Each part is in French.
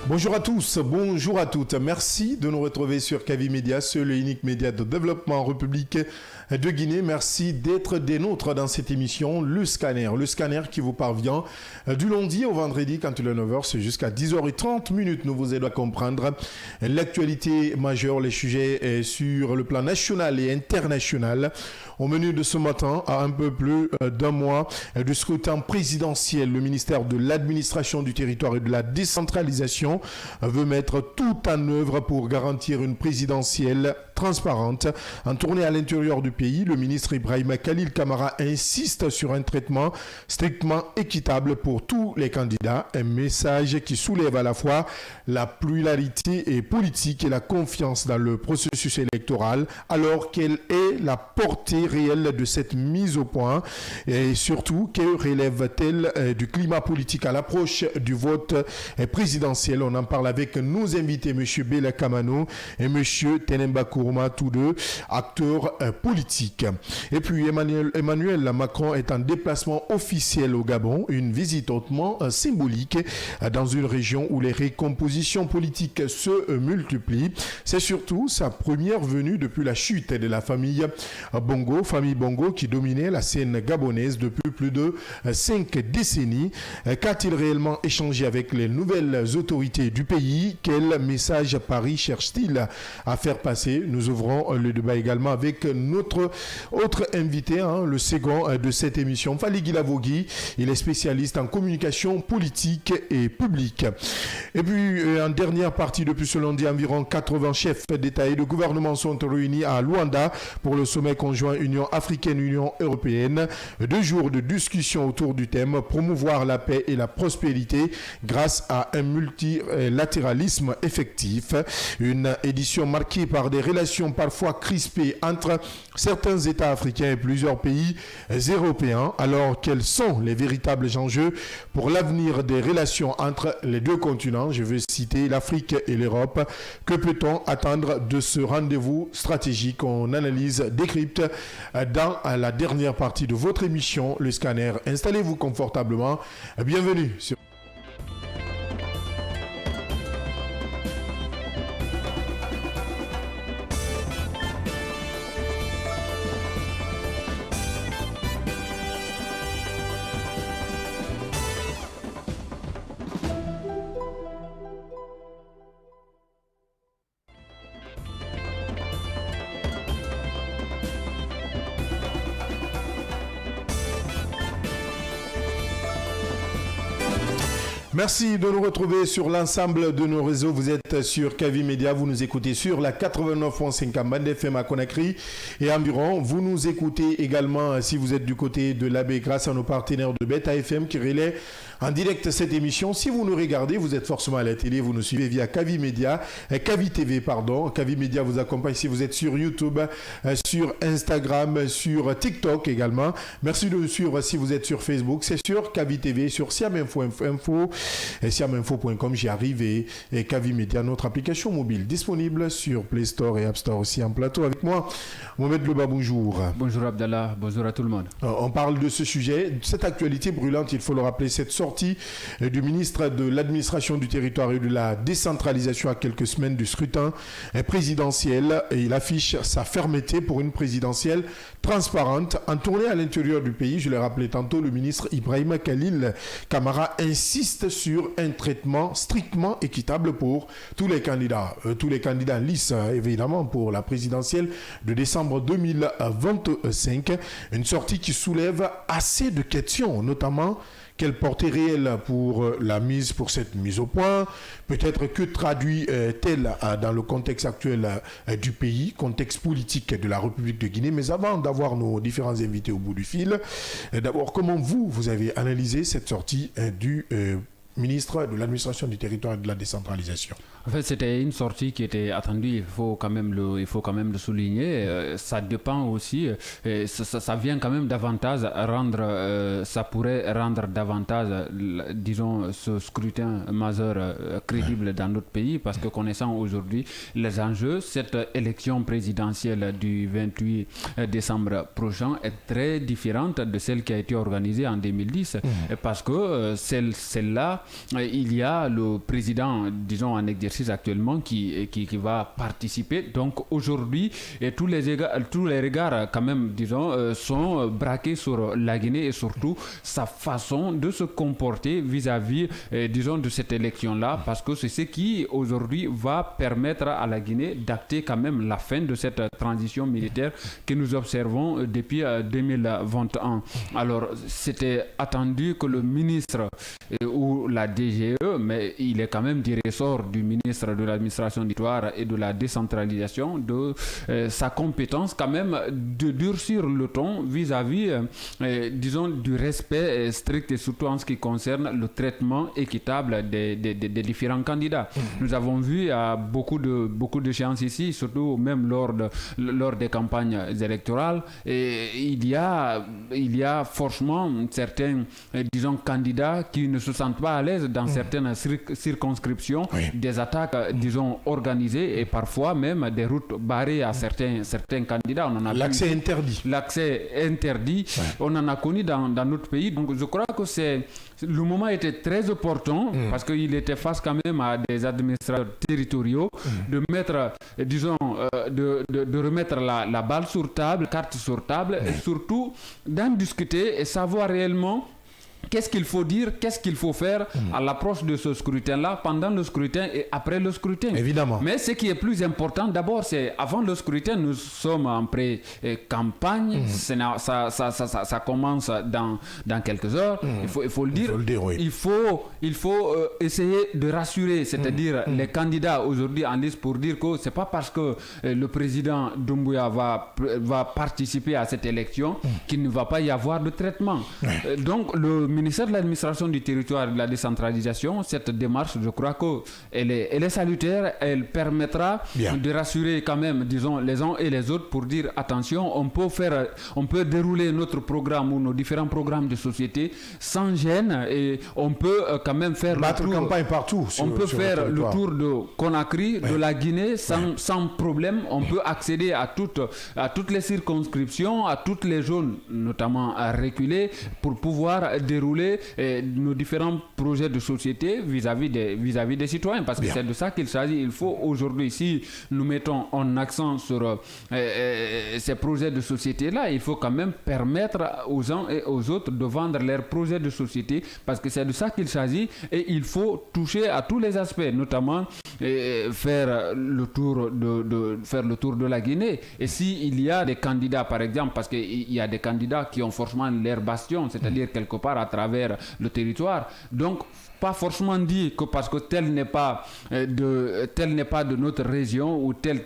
Bonjour à tous, bonjour à toutes. Merci de nous retrouver sur Kavi Média, seul et unique média de développement en République de Guinée. Merci d'être des nôtres dans cette émission, Le Scanner qui vous parvient du lundi au vendredi quand il est 9h, c'est jusqu'à 10h30. Nous vous aidons à comprendre l'actualité majeure, les sujets sur le plan national et international. Au menu de ce matin, à un peu plus d'un mois du scrutin présidentiel, le ministère de l'Administration du territoire et de la décentralisation veut mettre tout en œuvre pour garantir une présidentielle transparente. En tournée à l'intérieur du pays, le ministre Ibrahima Khalil Kamara insiste sur un traitement strictement équitable pour tous les candidats. Un message qui soulève à la fois la pluralité politique et la confiance dans le processus électoral, alors quelle est la portée réelle de cette mise au point et surtout que relève-t-elle du climat politique à l'approche du vote présidentiel. On en parle avec nos invités, M. Bela Kamano et M. Tenemba Kourouma, tous deux acteurs politiques. Et puis Emmanuel Macron est en déplacement officiel au Gabon, une visite hautement symbolique dans une région où les recompositions politiques se multiplient. C'est surtout sa première venue depuis la chute de la famille Bongo qui dominait la scène gabonaise depuis plus de 5 décennies. Qu'a-t-il réellement échangé avec les nouvelles autorités du pays? Quel message Paris cherche-t-il à faire passer? Nous ouvrons le débat également avec notre autre invité, le second de cette émission, Fali Guilavogui. Il est spécialiste en communication politique et publique. Et puis, en dernière partie, depuis ce lundi, environ 80 chefs d'État et de gouvernement sont réunis à Luanda pour le sommet conjoint Union africaine-Union européenne. 2 jours de discussion autour du thème « Promouvoir la paix et la prospérité grâce à un multilatéralisme effectif ». Une édition marquée par des relations parfois crispées entre certains États africains et plusieurs pays européens. Alors, quels sont les véritables enjeux pour l'avenir des relations entre les deux continents? Je veux citer l'Afrique et l'Europe. Que peut-on attendre de ce rendez-vous stratégique? On analyse, décrypte dans la dernière partie de votre émission, Le Scanner. Installez-vous confortablement. Bienvenue sur Merci de nous retrouver sur l'ensemble de nos réseaux. Vous êtes sur Kavi Média, vous nous écoutez sur la 89.5 en bande FM à Conakry et environ. Vous nous écoutez également si vous êtes du côté de l'AB grâce à nos partenaires de Beta FM qui relaient en direct cette émission. Si vous nous regardez, vous êtes forcément à la télé, vous nous suivez via Kavi Média, Kavi TV, pardon. Kavi Média vous accompagne si vous êtes sur YouTube, sur Instagram, sur TikTok également. Merci de nous suivre si vous êtes sur Facebook, c'est sur Kavi TV, sur Siam Info, et siaminfo.com, j'y arrive et Kavi Média, notre application mobile disponible sur Play Store et App Store aussi en plateau avec moi. Mohamed Leba, bonjour. Bonjour Abdallah, bonjour à tout le monde. On parle de ce sujet, cette actualité brûlante, il faut le rappeler, cette sortie du ministre de l'Administration du territoire et de la décentralisation à quelques semaines du scrutin présidentiel. Et il affiche sa fermeté pour une présidentielle transparente. En tournée à l'intérieur du pays, je l'ai rappelé tantôt, le ministre Ibrahima Khalil Kamara insiste sur un traitement strictement équitable pour tous les candidats. Tous les candidats lisses, évidemment, pour la présidentielle de décembre 2025. Une sortie qui soulève assez de questions, notamment quelle portée réelle pour cette mise au point? Peut-être que traduit-elle dans le contexte actuel du pays, contexte politique de la République de Guinée? Mais avant d'avoir nos différents invités au bout du fil, d'abord, comment vous avez analysé cette sortie du ministre de l'Administration du territoire et de la décentralisation? En fait, c'était une sortie qui était attendue, il faut quand même le souligner. Ça dépend aussi, ça vient quand même davantage ça pourrait rendre davantage, disons, ce scrutin majeur crédible dans notre pays, parce que connaissant aujourd'hui les enjeux, cette élection présidentielle du 28 décembre prochain est très différente de celle qui a été organisée en 2010, parce que celle-là il y a le président, disons en exercice actuellement, qui va participer. Donc aujourd'hui, tous les regards quand même, disons, sont braqués sur la Guinée et surtout sa façon de se comporter vis-à-vis, disons, de cette élection-là, parce que c'est ce qui aujourd'hui va permettre à la Guinée d'acter quand même la fin de cette transition militaire que nous observons depuis 2021. Alors, c'était attendu que le ministre ou la DGE, mais il est quand même du ressort du ministre de l'administration du territoire et de la décentralisation, de sa compétence quand même de durcir le ton vis-à-vis, disons, du respect strict et surtout en ce qui concerne le traitement équitable des différents candidats. Nous avons vu à beaucoup d'échéances ici, surtout même lors des campagnes électorales, et il y a forcément certains, disons, candidats qui ne se sentent pas à l'aise dans certaines circonscriptions, des attaques, disons, organisées et parfois même des routes barrées à certains candidats. L'accès interdit. L'accès interdit, on en a connu dans notre pays. Donc je crois que le moment était très opportun parce qu'il était face quand même à des administrateurs territoriaux de mettre, disons, de remettre la balle sur table, carte sur table, et surtout d'en discuter et savoir réellement qu'est-ce qu'il faut dire, qu'est-ce qu'il faut faire à l'approche de ce scrutin-là, pendant le scrutin et après le scrutin. Évidemment. Mais ce qui est plus important, d'abord, c'est avant le scrutin, nous sommes en pré-campagne. Ça commence dans quelques heures. Il faut le dire. Il faut essayer de rassurer, c'est-à-dire les candidats aujourd'hui en liste pour dire que c'est pas parce que le président Doumbouya va participer à cette élection qu'il ne va pas y avoir de traitement. Donc, le ministère de l'administration du territoire et de la décentralisation, cette démarche, je crois qu'elle est salutaire, elle permettra de rassurer quand même, disons, les uns et les autres pour dire attention, on peut dérouler notre programme ou nos différents programmes de société sans gêne et on peut quand même faire campagne partout. On peut faire le tour de Conakry, de la Guinée sans problème. On peut accéder à toutes les circonscriptions, à toutes les zones, notamment à reculer, pour pouvoir dérouler nos différents projets de société vis-à-vis des citoyens, parce que c'est de ça qu'il s'agit. Il faut aujourd'hui, si nous mettons un accent sur ces projets de société-là, il faut quand même permettre aux uns et aux autres de vendre leurs projets de société, parce que c'est de ça qu'il s'agit, et il faut toucher à tous les aspects, notamment faire le tour de la Guinée. Et s'il y a des candidats, par exemple, parce qu'il y a des candidats qui ont forcément leur bastion, c'est-à-dire quelque part à travers le territoire. Donc, pas forcément dit que parce que tel n'est pas de notre région ou tel,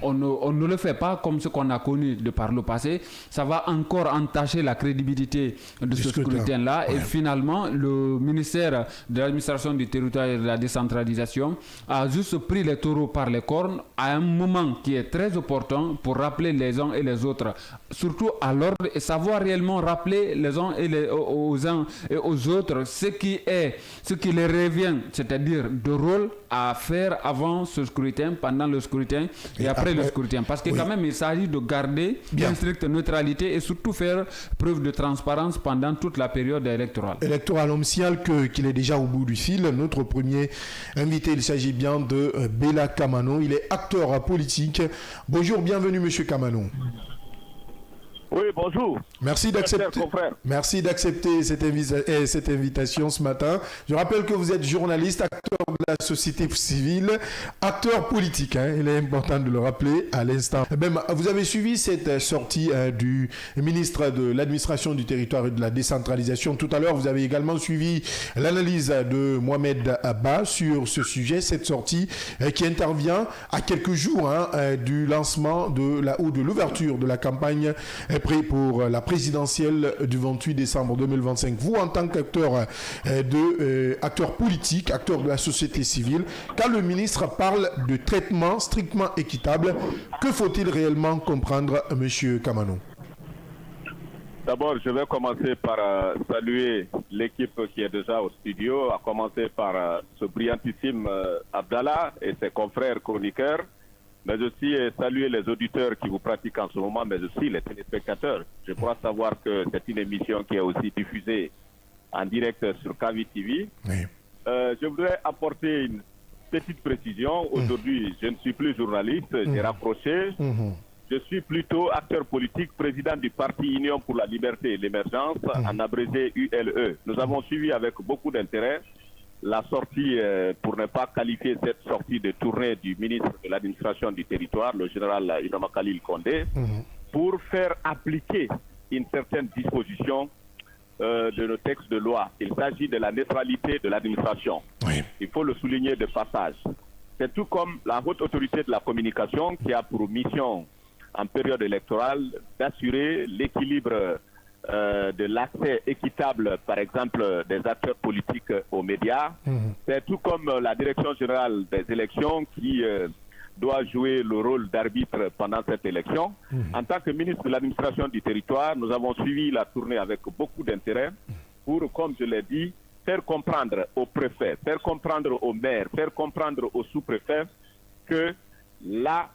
on ne le fait pas comme ce qu'on a connu de par le passé. Ça va encore entacher la crédibilité de ce scrutin-là. Et finalement, le ministère de l'administration du territoire et de la décentralisation a juste pris les taureaux par les cornes à un moment qui est très opportun pour rappeler les uns et les autres, surtout à l'ordre, et savoir réellement rappeler les uns aux uns et aux autres ce qui leur revient, c'est-à-dire de rôle à faire avant ce scrutin, pendant le scrutin et après le scrutin. Parce que quand même, il s'agit de garder une stricte neutralité et surtout faire preuve de transparence pendant toute la période électorale. On me signale qu'il est déjà au bout du fil. Notre premier invité, il s'agit bien de Bella Kamano. Il est acteur politique. Bonjour, bienvenue Monsieur Kamano. Oui, bonjour. Merci d'accepter cette invitation ce matin. Je rappelle que vous êtes journaliste, acteur de la société civile, acteur politique. Il est important de le rappeler à l'instant. Vous avez suivi cette sortie du ministre de l'administration du territoire et de la décentralisation. Tout à l'heure, vous avez également suivi l'analyse de Mohamed Abba sur ce sujet, cette sortie qui intervient à quelques jours du lancement de l'ouverture de la campagne pour la présidentielle du 28 décembre 2025. Vous, en tant qu'acteur acteur politique, acteur de la société civile, quand le ministre parle de traitement strictement équitable, que faut-il réellement comprendre, M. Kamano? D'abord, je vais commencer par saluer l'équipe qui est déjà au studio, à commencer par ce brillantissime Abdallah et ses confrères chroniqueurs, mais aussi saluer les auditeurs qui vous pratiquent en ce moment, mais aussi les téléspectateurs. Je crois savoir que c'est une émission qui est aussi diffusée en direct sur Kavi TV. Oui. Je voudrais apporter une petite précision. Aujourd'hui, je ne suis plus journaliste, j'ai rapproché. Je suis plutôt acteur politique, président du parti Union pour la liberté et l'émergence, en abrégé ULE. Nous avons suivi avec beaucoup d'intérêt la sortie, pour ne pas qualifier cette sortie de tournée du ministre de l'administration du territoire, le général Inama Khalil Condé, pour faire appliquer une certaine disposition de nos textes de loi. Il s'agit de la neutralité de l'administration. Oui. Il faut le souligner de passage. C'est tout comme la haute autorité de la communication qui a pour mission en période électorale d'assurer l'équilibre de l'accès équitable, par exemple, des acteurs politiques aux médias. C'est tout comme la direction générale des élections qui doit jouer le rôle d'arbitre pendant cette élection. En tant que ministre de l'administration du territoire, nous avons suivi la tournée avec beaucoup d'intérêt pour, comme je l'ai dit, faire comprendre aux préfets, faire comprendre aux maires, faire comprendre aux sous-préfets que la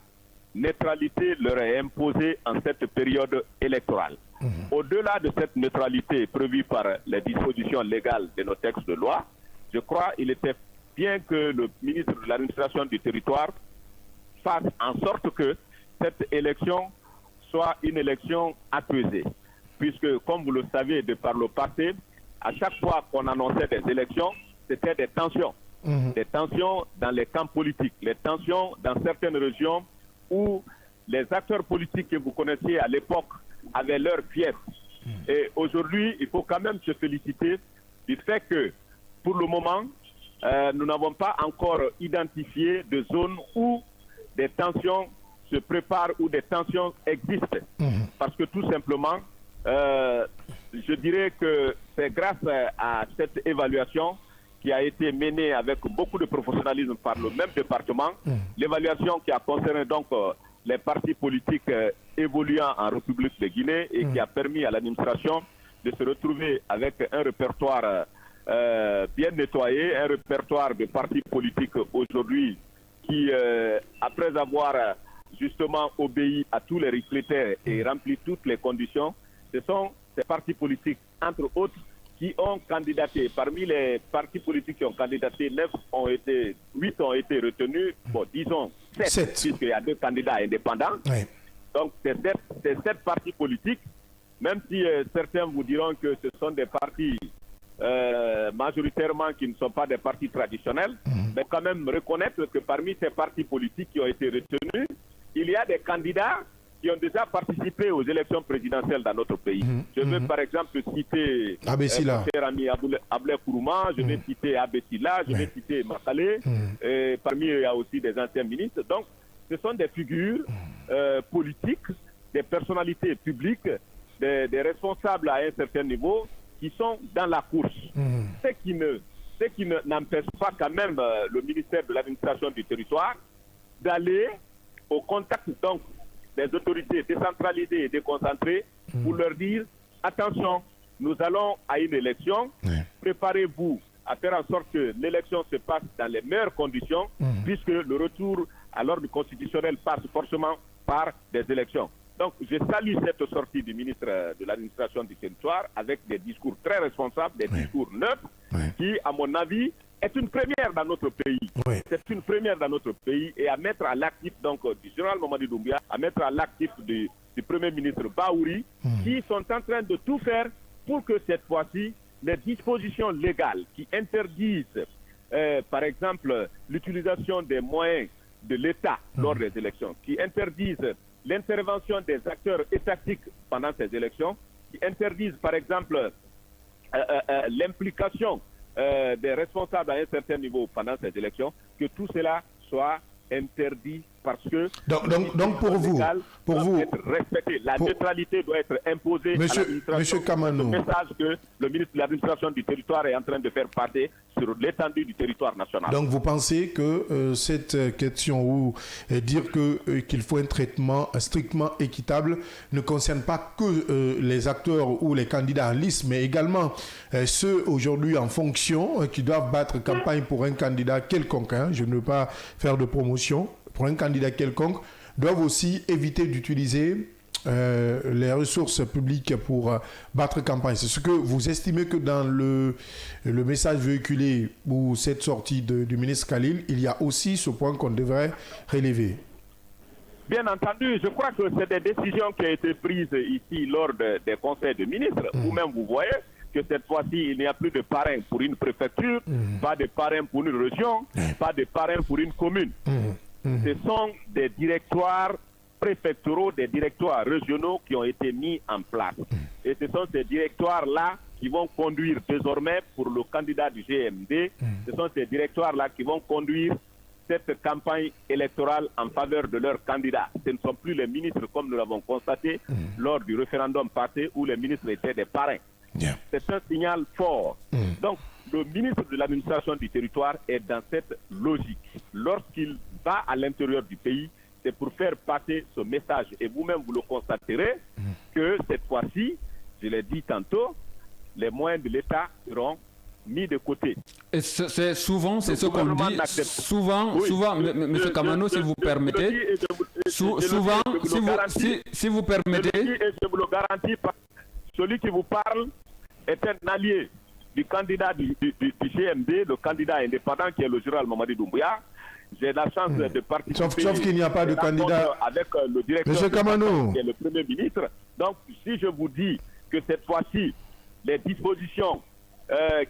neutralité leur est imposée en cette période électorale. Au-delà de cette neutralité prévue par les dispositions légales de nos textes de loi, je crois qu'il était bien que le ministre de l'administration du territoire fasse en sorte que cette élection soit une élection apaisée. Puisque, comme vous le savez, de par le passé, à chaque fois qu'on annonçait des élections, c'était des tensions. Des tensions dans les camps politiques, les tensions dans certaines régions où les acteurs politiques que vous connaissiez à l'époque avaient leur fief. Et aujourd'hui, il faut quand même se féliciter du fait que, pour le moment, nous n'avons pas encore identifié de zones où des tensions se préparent, où des tensions existent. Parce que tout simplement, je dirais que c'est grâce à cette évaluation qui a été menée avec beaucoup de professionnalisme par le même département, l'évaluation qui a concerné donc les partis politiques évoluant en République de Guinée et qui a permis à l'administration de se retrouver avec un répertoire bien nettoyé, un répertoire de partis politiques aujourd'hui qui, après avoir justement obéi à tous les critères et rempli toutes les conditions, ce sont ces partis politiques, entre autres, qui ont candidaté. Parmi les partis politiques qui ont candidaté, 8 ont été retenus, bon, disons 7. Puisqu'il y a 2 candidats indépendants. Oui. Donc, c'est 7 partis politiques, même si certains vous diront que ce sont des partis majoritairement qui ne sont pas des partis traditionnels, mais quand même reconnaître que parmi ces partis politiques qui ont été retenus, il y a des candidats qui ont déjà participé aux élections présidentielles dans notre pays. Je veux par exemple citer mon cher ami Ablé Kourouma, je vais citer Abessila, je vais citer Makale, parmi eux il y a aussi des anciens ministres. Donc ce sont des figures politiques, des personnalités publiques, des responsables à un certain niveau qui sont dans la course. Ce qui n'empêche pas quand même le ministère de l'administration du territoire d'aller au contact donc des autorités décentralisées et déconcentrées pour leur dire attention, nous allons à une élection, préparez-vous à faire en sorte que l'élection se passe dans les meilleures conditions, puisque le retour à l'ordre constitutionnel passe forcément par des élections. Donc, je salue cette sortie du ministre de l'administration du territoire avec des discours très responsables, des discours neutres, qui, à mon avis, est une première dans notre pays. C'est une première dans notre pays et à mettre à l'actif donc du général Mamadi Doumbouya, à mettre à l'actif du Premier ministre Baouri, qui sont en train de tout faire pour que cette fois-ci, les dispositions légales qui interdisent, par exemple, l'utilisation des moyens de l'État lors des élections, qui interdisent l'intervention des acteurs étatiques pendant ces élections, qui interdisent, par exemple, l'implication des responsables à un certain niveau pendant ces élections, que tout cela soit interdit parce que donc pour vous être respecté. La neutralité doit être imposée à l'administration. Monsieur Kamanou, le message que le ministre de l'administration du territoire est en train de faire passer sur l'étendue du territoire national. Donc vous pensez que cette question ou dire qu'il faut un traitement strictement équitable ne concerne pas que les acteurs ou les candidats en liste, mais également ceux aujourd'hui en fonction qui doivent battre campagne pour un candidat quelconque, je ne veux pas faire de promotion, pour un candidat quelconque, doivent aussi éviter d'utiliser les ressources publiques pour battre campagne. C'est ce que vous estimez que dans le message véhiculé ou cette sortie du ministre Khalil, il y a aussi ce point qu'on devrait relever. Bien entendu, je crois que c'est des décisions qui ont été prises ici lors des conseils de ministres. Vous-même, vous voyez que cette fois-ci, il n'y a plus de parrain pour une préfecture, pas de parrain pour une région, pas de parrain pour une commune. Ce sont des directoires préfectoraux, des directoires régionaux qui ont été mis en place. Et ce sont ces directoires-là qui vont conduire désormais pour le candidat du GMD, ce sont ces directoires-là qui vont conduire cette campagne électorale en faveur de leurs candidats. Ce ne sont plus les ministres comme nous l'avons constaté lors du référendum passé où les ministres étaient des parrains. C'est un signal fort. Donc, le ministre de l'administration du territoire est dans cette logique. Lorsqu'il va à l'intérieur du pays, c'est pour faire passer ce message. Et vous-même, vous le constaterez que cette fois-ci, je l'ai dit tantôt, les moyens de l'État seront mis de côté. Et c'est souvent, c'est ce qu'on dit, souvent, M. Kamano, si vous permettez, souvent, si vous permettez... Et je vous le garantis, celui qui vous parle est un allié du candidat du GMD, le candidat indépendant qui est le général Mamadi Doumbouya. J'ai la chance de participer. Sauf qu'il n'y a pas de candidat. Avec le directeur Monsieur Kamano, qui est le Premier ministre. Donc, si je vous dis que cette fois-ci, les dispositions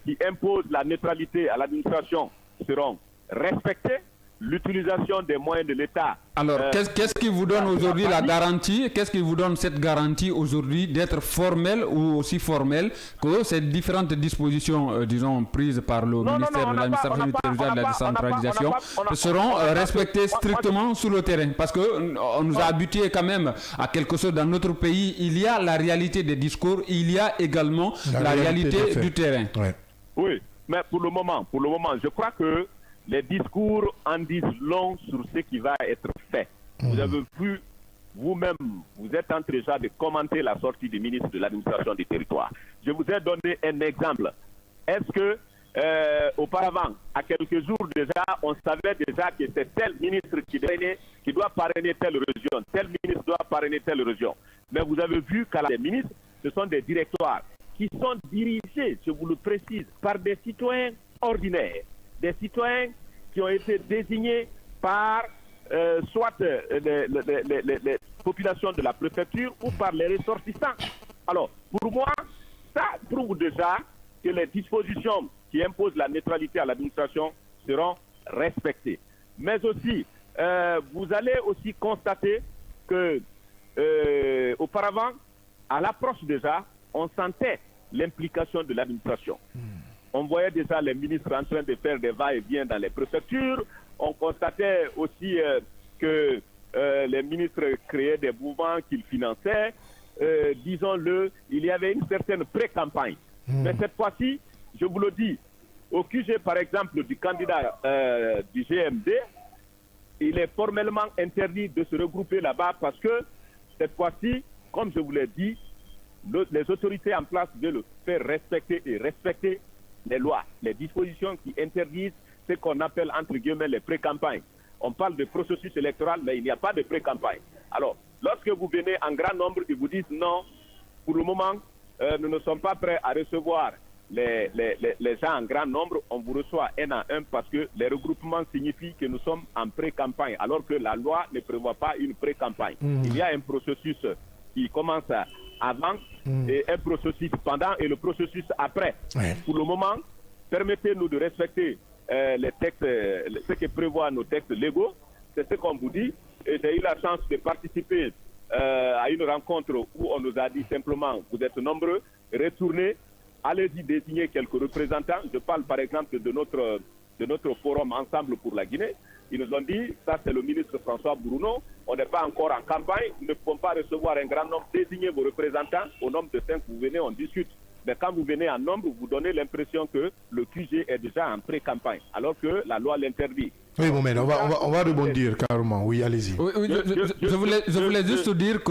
qui imposent la neutralité à l'administration seront respectées, l'utilisation des moyens de l'État. Alors, qu'est-ce qui vous donne aujourd'hui la garantie, qu'est-ce qui vous donne cette garantie aujourd'hui d'être formel ou aussi formel que ces différentes dispositions, disons, prises par le ministère de l'administration du territoire et de la décentralisation seront respectées strictement sur le terrain? Parce qu'on nous a habitués quand même à quelque chose dans notre pays. Il y a la réalité des discours, il y a également la réalité du terrain. Ouais. Oui, mais pour le moment, je crois que les discours en disent long sur ce qui va être fait. Vous avez vu, vous-même, vous êtes en train déjà de commenter la sortie du ministre de l'administration du territoire. Je vous ai donné un exemple. Est-ce que, auparavant, à quelques jours déjà, on savait déjà que c'est tel ministre qui doit parrainer telle région, tel ministre doit parrainer telle région. Mais vous avez vu qu'à les ministres, ce sont des directoires qui sont dirigés, je vous le précise, par des citoyens ordinaires. Des citoyens qui ont été désignés par soit les populations de la préfecture ou par les ressortissants. Alors, pour moi, ça prouve déjà que les dispositions qui imposent la neutralité à l'administration seront respectées. Mais aussi, vous allez aussi constater que auparavant, à l'approche déjà, on sentait l'implication de l'administration. On voyait déjà les ministres en train de faire des va-et-vient dans les préfectures. On constatait aussi que les ministres créaient des mouvements qu'ils finançaient. Disons-le, il y avait une certaine pré-campagne. Mais cette fois-ci, je vous le dis, au QG par exemple du candidat du GMD, il est formellement interdit de se regrouper là-bas parce que cette fois-ci, comme je vous l'ai dit, les autorités en place veulent le faire respecter et respecter les lois, les dispositions qui interdisent ce qu'on appelle entre guillemets les pré-campagnes. On parle de processus électoral, mais il n'y a pas de pré-campagne. Alors, lorsque vous venez en grand nombre, ils vous disent non, pour le moment, nous ne sommes pas prêts à recevoir les gens en grand nombre, on vous reçoit un à un parce que les regroupements signifient que nous sommes en pré-campagne, alors que la loi ne prévoit pas une pré-campagne. Il y a un processus qui commence avant et un processus pendant et le processus après. Pour le moment, permettez-nous de respecter les textes, ce que prévoient nos textes légaux. C'est ce qu'on vous dit. Et j'ai eu la chance de participer à une rencontre où on nous a dit simplement, vous êtes nombreux, retournez, allez-y désigner quelques représentants. Je parle par exemple de notre forum Ensemble pour la Guinée. Ils nous ont dit, ça c'est le ministre François Bruno, on n'est pas encore en campagne, nous ne pouvons pas recevoir un grand nombre, désignez vos représentants, au nombre de 5 vous venez, on discute. Mais quand vous venez en nombre, vous donnez l'impression que le QG est déjà en pré-campagne, alors que la loi l'interdit. Oui, Mohamed, on va rebondir carrément. Oui, allez-y. Oui, je voulais juste dire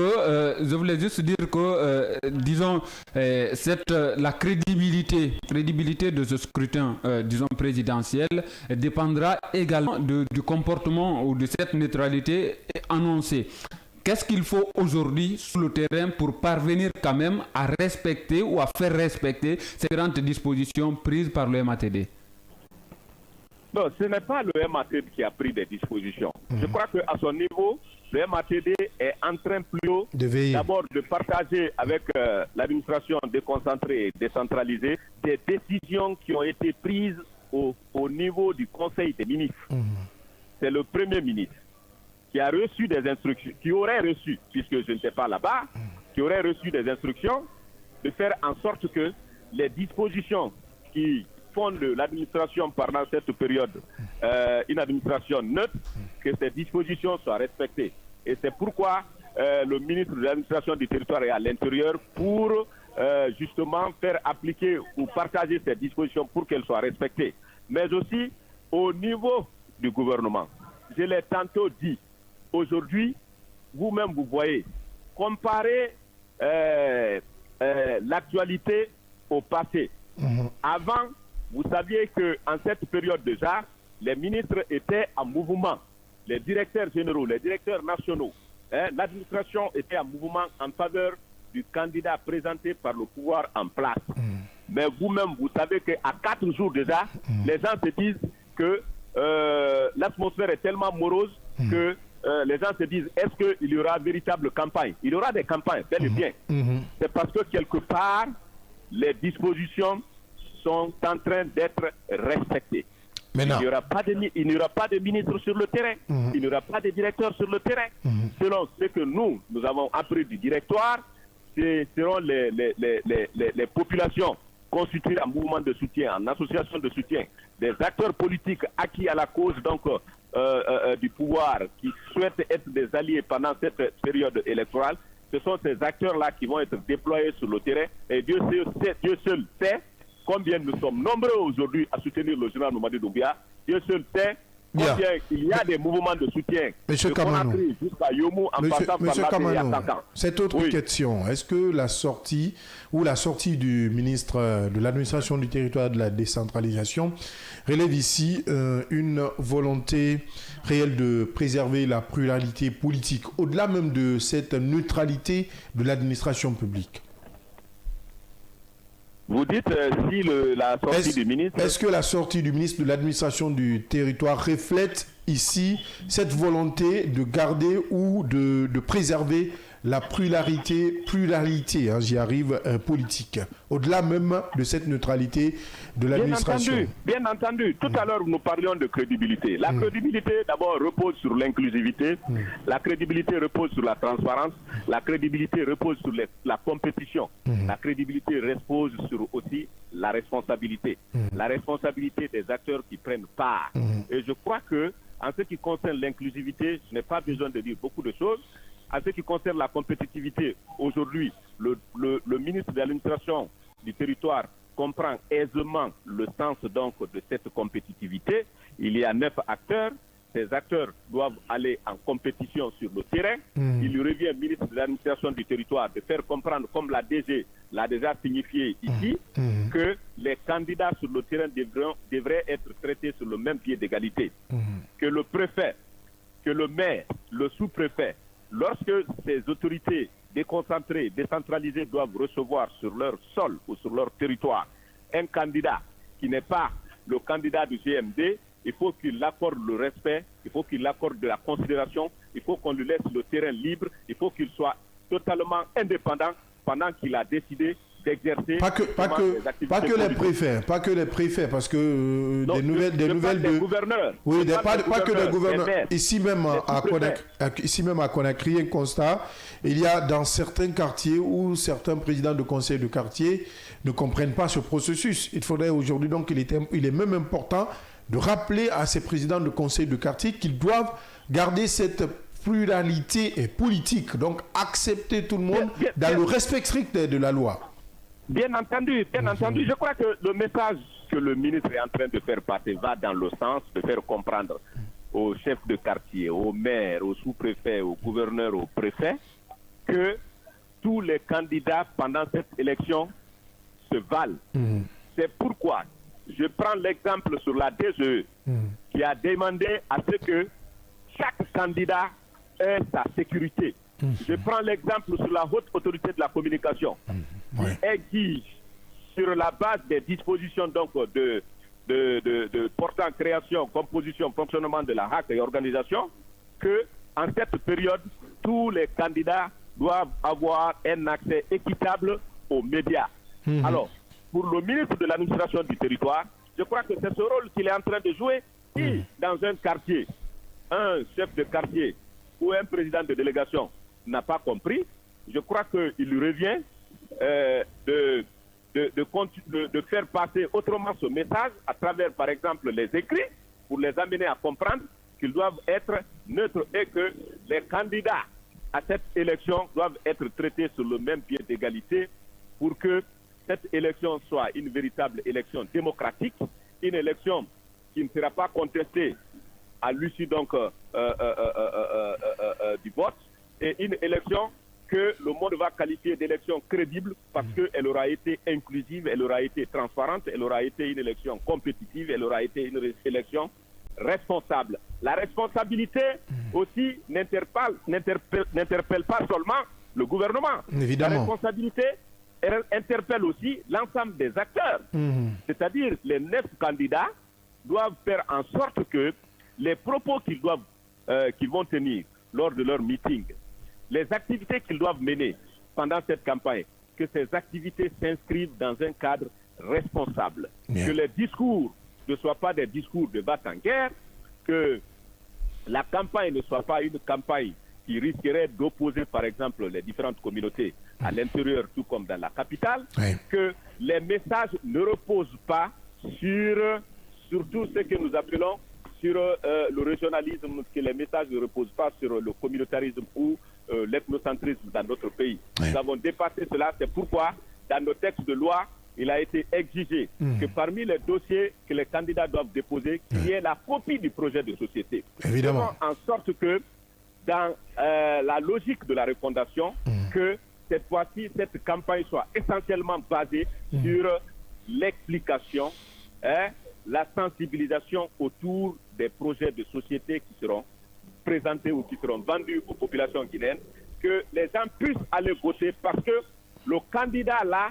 que, disons, la crédibilité de ce scrutin, disons, présidentiel dépendra également du comportement ou de cette neutralité annoncée. qu'est-ce qu'il faut aujourd'hui sur le terrain pour parvenir quand même à respecter ou à faire respecter ces grandes dispositions prises par le MATD? Non, ce n'est pas le MATD qui a pris des dispositions. Je crois qu'à son niveau, le MATD est en train plutôt d'abord de partager avec l'administration déconcentrée et décentralisée des décisions qui ont été prises au niveau du Conseil des ministres. C'est le Premier ministre qui a reçu des instructions, qui aurait reçu, puisque je n'étais pas là-bas, qui aurait reçu des instructions de faire en sorte que les dispositions qui font de l'administration pendant cette période une administration neutre, que ces dispositions soient respectées. Et c'est pourquoi le ministre de l'administration du territoire est à l'intérieur pour justement faire appliquer ou partager ces dispositions pour qu'elles soient respectées. Mais aussi au niveau du gouvernement. Je l'ai tantôt dit, aujourd'hui, vous-même vous voyez, comparer l'actualité au passé. Avant, vous saviez qu'en cette période déjà, les ministres étaient en mouvement. Les directeurs généraux, les directeurs nationaux, l'administration était en mouvement en faveur du candidat présenté par le pouvoir en place. Mais vous-même, vous savez qu'à 4 jours déjà, les gens se disent que l'atmosphère est tellement morose que les gens se disent, est-ce qu'il y aura véritable campagne? Il y aura des campagnes, bel et bien. C'est parce que quelque part, les dispositions sont en train d'être respectées. Il n'y aura pas de ministre sur le terrain. Il n'y aura pas de directeur sur le terrain. Selon ce que nous avons appris du directoire, ce seront les populations constituées en mouvement de soutien, en association de soutien, des acteurs politiques acquis à la cause donc du pouvoir qui souhaitent être des alliés pendant cette période électorale. Ce sont ces acteurs-là qui vont être déployés sur le terrain. Et Dieu seul sait combien nous sommes nombreux aujourd'hui à soutenir le général Mamadi Doumbouya. Dieu seul sait combien il y a des mouvements de soutien. Monsieur Kamanou, jusqu'à Yomu en passant par là, il y a 5 ans. Cette autre question, est-ce que la sortie du ministre de l'administration du territoire et de la décentralisation relève ici une volonté réelle de préserver la pluralité politique, au-delà même de cette neutralité de l'administration publique? Vous dites si la sortie du ministre... Est-ce que la sortie du ministre de l'administration du territoire reflète ici cette volonté de garder ou de préserver la pluralité, j'y arrive, politique, au-delà même de cette neutralité de l'administration? Bien entendu. Tout à l'heure, nous parlions de crédibilité. La crédibilité, d'abord, repose sur l'inclusivité. La crédibilité repose sur la transparence. La crédibilité repose sur la compétition. La crédibilité repose sur aussi la responsabilité. La responsabilité des acteurs qui prennent part. Et je crois que, en ce qui concerne l'inclusivité, je n'ai pas besoin de dire beaucoup de choses. En ce qui concerne la compétitivité, aujourd'hui, le ministre de l'administration du territoire comprend aisément le sens donc de cette compétitivité. Il y a 9 acteurs. Ces acteurs doivent aller en compétition sur le terrain. Il lui revient, ministre de l'administration du territoire, de faire comprendre, comme la DG l'a déjà signifié ici, que les candidats sur le terrain devraient être traités sur le même pied d'égalité. Que le préfet, que le maire, le sous-préfet, lorsque ces autorités déconcentrées, décentralisées doivent recevoir sur leur sol ou sur leur territoire un candidat qui n'est pas le candidat du GMD, il faut qu'il accorde le respect, il faut qu'il accorde de la considération, il faut qu'on lui laisse le terrain libre, il faut qu'il soit totalement indépendant pendant qu'il a décidé d'exercer pas que les préfets, parce que non, des nouvelles de gouverneurs. Oui, pas que des gouverneurs. Ici même à Conakry, un constat, il y a dans certains quartiers où certains présidents de conseils de quartier ne comprennent pas ce processus. Il faudrait aujourd'hui donc il est même important de rappeler à ces présidents de conseils de quartier qu'ils doivent garder cette pluralité politique, donc accepter tout le monde dans le respect strict de la loi. Bien entendu. Je crois que le message que le ministre est en train de faire passer va dans le sens de faire comprendre aux chefs de quartier, aux maires, aux sous-préfets, aux gouverneurs, aux préfets, que tous les candidats pendant cette élection se valent. C'est pourquoi je prends l'exemple sur la DGE qui a demandé à ce que chaque candidat ait sa sécurité. Je prends l'exemple sur la haute autorité de la communication, qui exige, sur la base des dispositions donc de portant création, composition, fonctionnement de la HAC et organisation, que en cette période, tous les candidats doivent avoir un accès équitable aux médias. Alors, pour le ministre de l'administration du territoire, je crois que c'est ce rôle qu'il est en train de jouer. Si dans un quartier, un chef de quartier ou un président de délégation n'a pas compris, je crois qu'il lui revient de faire passer autrement ce message à travers, par exemple, les écrits, pour les amener à comprendre qu'ils doivent être neutres et que les candidats à cette élection doivent être traités sur le même pied d'égalité pour que cette élection soit une véritable élection démocratique, une élection qui ne sera pas contestée à l'issue donc du vote, et une élection que le monde va qualifier d'élection crédible parce qu'elle aura été inclusive, elle aura été transparente, elle aura été une élection compétitive, elle aura été une élection responsable. La responsabilité aussi n'interpelle pas seulement le gouvernement. Évidemment. La responsabilité interpelle aussi l'ensemble des acteurs. C'est-à-dire les 9 candidats doivent faire en sorte que les propos qu'ils vont tenir lors de leur meeting, les activités qu'ils doivent mener pendant cette campagne, que ces activités s'inscrivent dans un cadre responsable. Bien. Que les discours ne soient pas des discours de batte en guerre, que la campagne ne soit pas une campagne qui risquerait d'opposer, par exemple, les différentes communautés à l'intérieur, tout comme dans la capitale, que les messages ne reposent pas sur tout ce que nous appelons sur le régionalisme, que les messages ne reposent pas sur le communautarisme ou l'ethnocentrisme dans notre pays. Nous avons dépassé cela, c'est pourquoi dans nos textes de loi, il a été exigé que parmi les dossiers que les candidats doivent déposer, qu'il y ait la copie du projet de société. Évidemment. En sorte que dans la logique de la refondation, que cette fois-ci, cette campagne soit essentiellement basée sur l'explication, la sensibilisation autour des projets de société qui seront présentés ou qui seront vendus aux populations guinéennes, que les gens puissent aller voter parce que le candidat là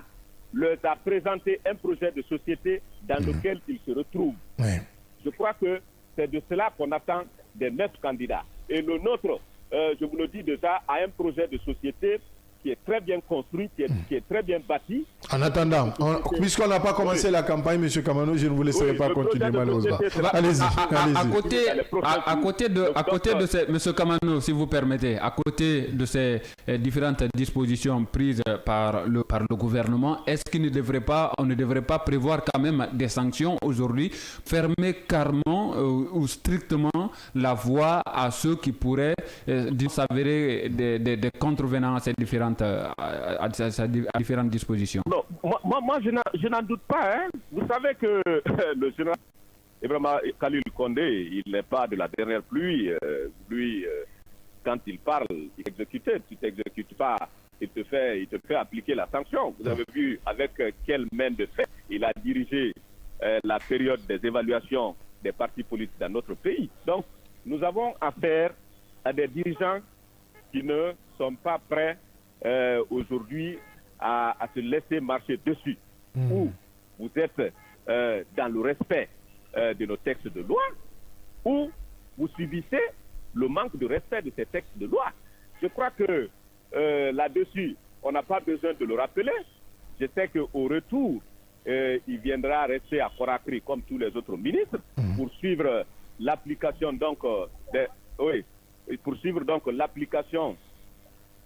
leur a présenté un projet de société dans lequel ils se retrouvent. Je crois que c'est de cela qu'on attend des 9 candidats. Et le nôtre, je vous le dis déjà, a un projet de société qui est très bien construit, qui est très bien bâti. En attendant, puisqu'on n'a pas commencé la campagne, M. Kamano, je ne vous laisserai pas continuer malheureusement. Allez-y. À côté de M. Kamano, si vous permettez, à côté de ces différentes dispositions prises par le gouvernement, est-ce qu'on ne devrait pas prévoir quand même des sanctions aujourd'hui, fermer carrément ou strictement la voie à ceux qui pourraient s'avérer des contrevenants à ces différentes dispositions? Non, moi je n'en doute pas. Hein. Vous savez que le général Ibrahima Khalil Condé, il n'est pas de la dernière pluie. Lui, quand il parle, il exécute. Tu ne t'exécutes pas, il te fait appliquer la sanction. Vous avez vu avec quelle main de fer il a dirigé la période des évaluations des partis politiques dans notre pays. Donc, nous avons affaire à des dirigeants qui ne sont pas prêts aujourd'hui à se laisser marcher dessus. Ou vous êtes dans le respect de nos textes de loi, ou vous subissez le manque de respect de ces textes de loi. Je crois que là-dessus, on n'a pas besoin de le rappeler. Je sais qu'au retour, il viendra rester à Conakry comme tous les autres ministres pour suivre l'application l'application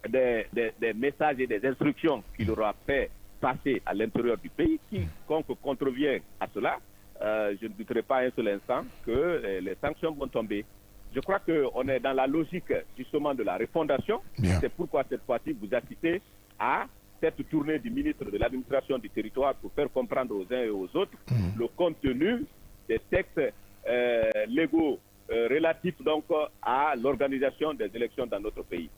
des messages et des instructions qu'il aura fait passer à l'intérieur du pays. Quiconque contrevient à cela, je ne douterai pas un seul instant que les sanctions vont tomber. Je crois qu'on est dans la logique justement de la refondation. C'est pourquoi cette fois-ci vous assistez à cette tournée du ministre de l'administration du territoire pour faire comprendre aux uns et aux autres le contenu des textes légaux relatifs donc à l'organisation des élections dans notre pays.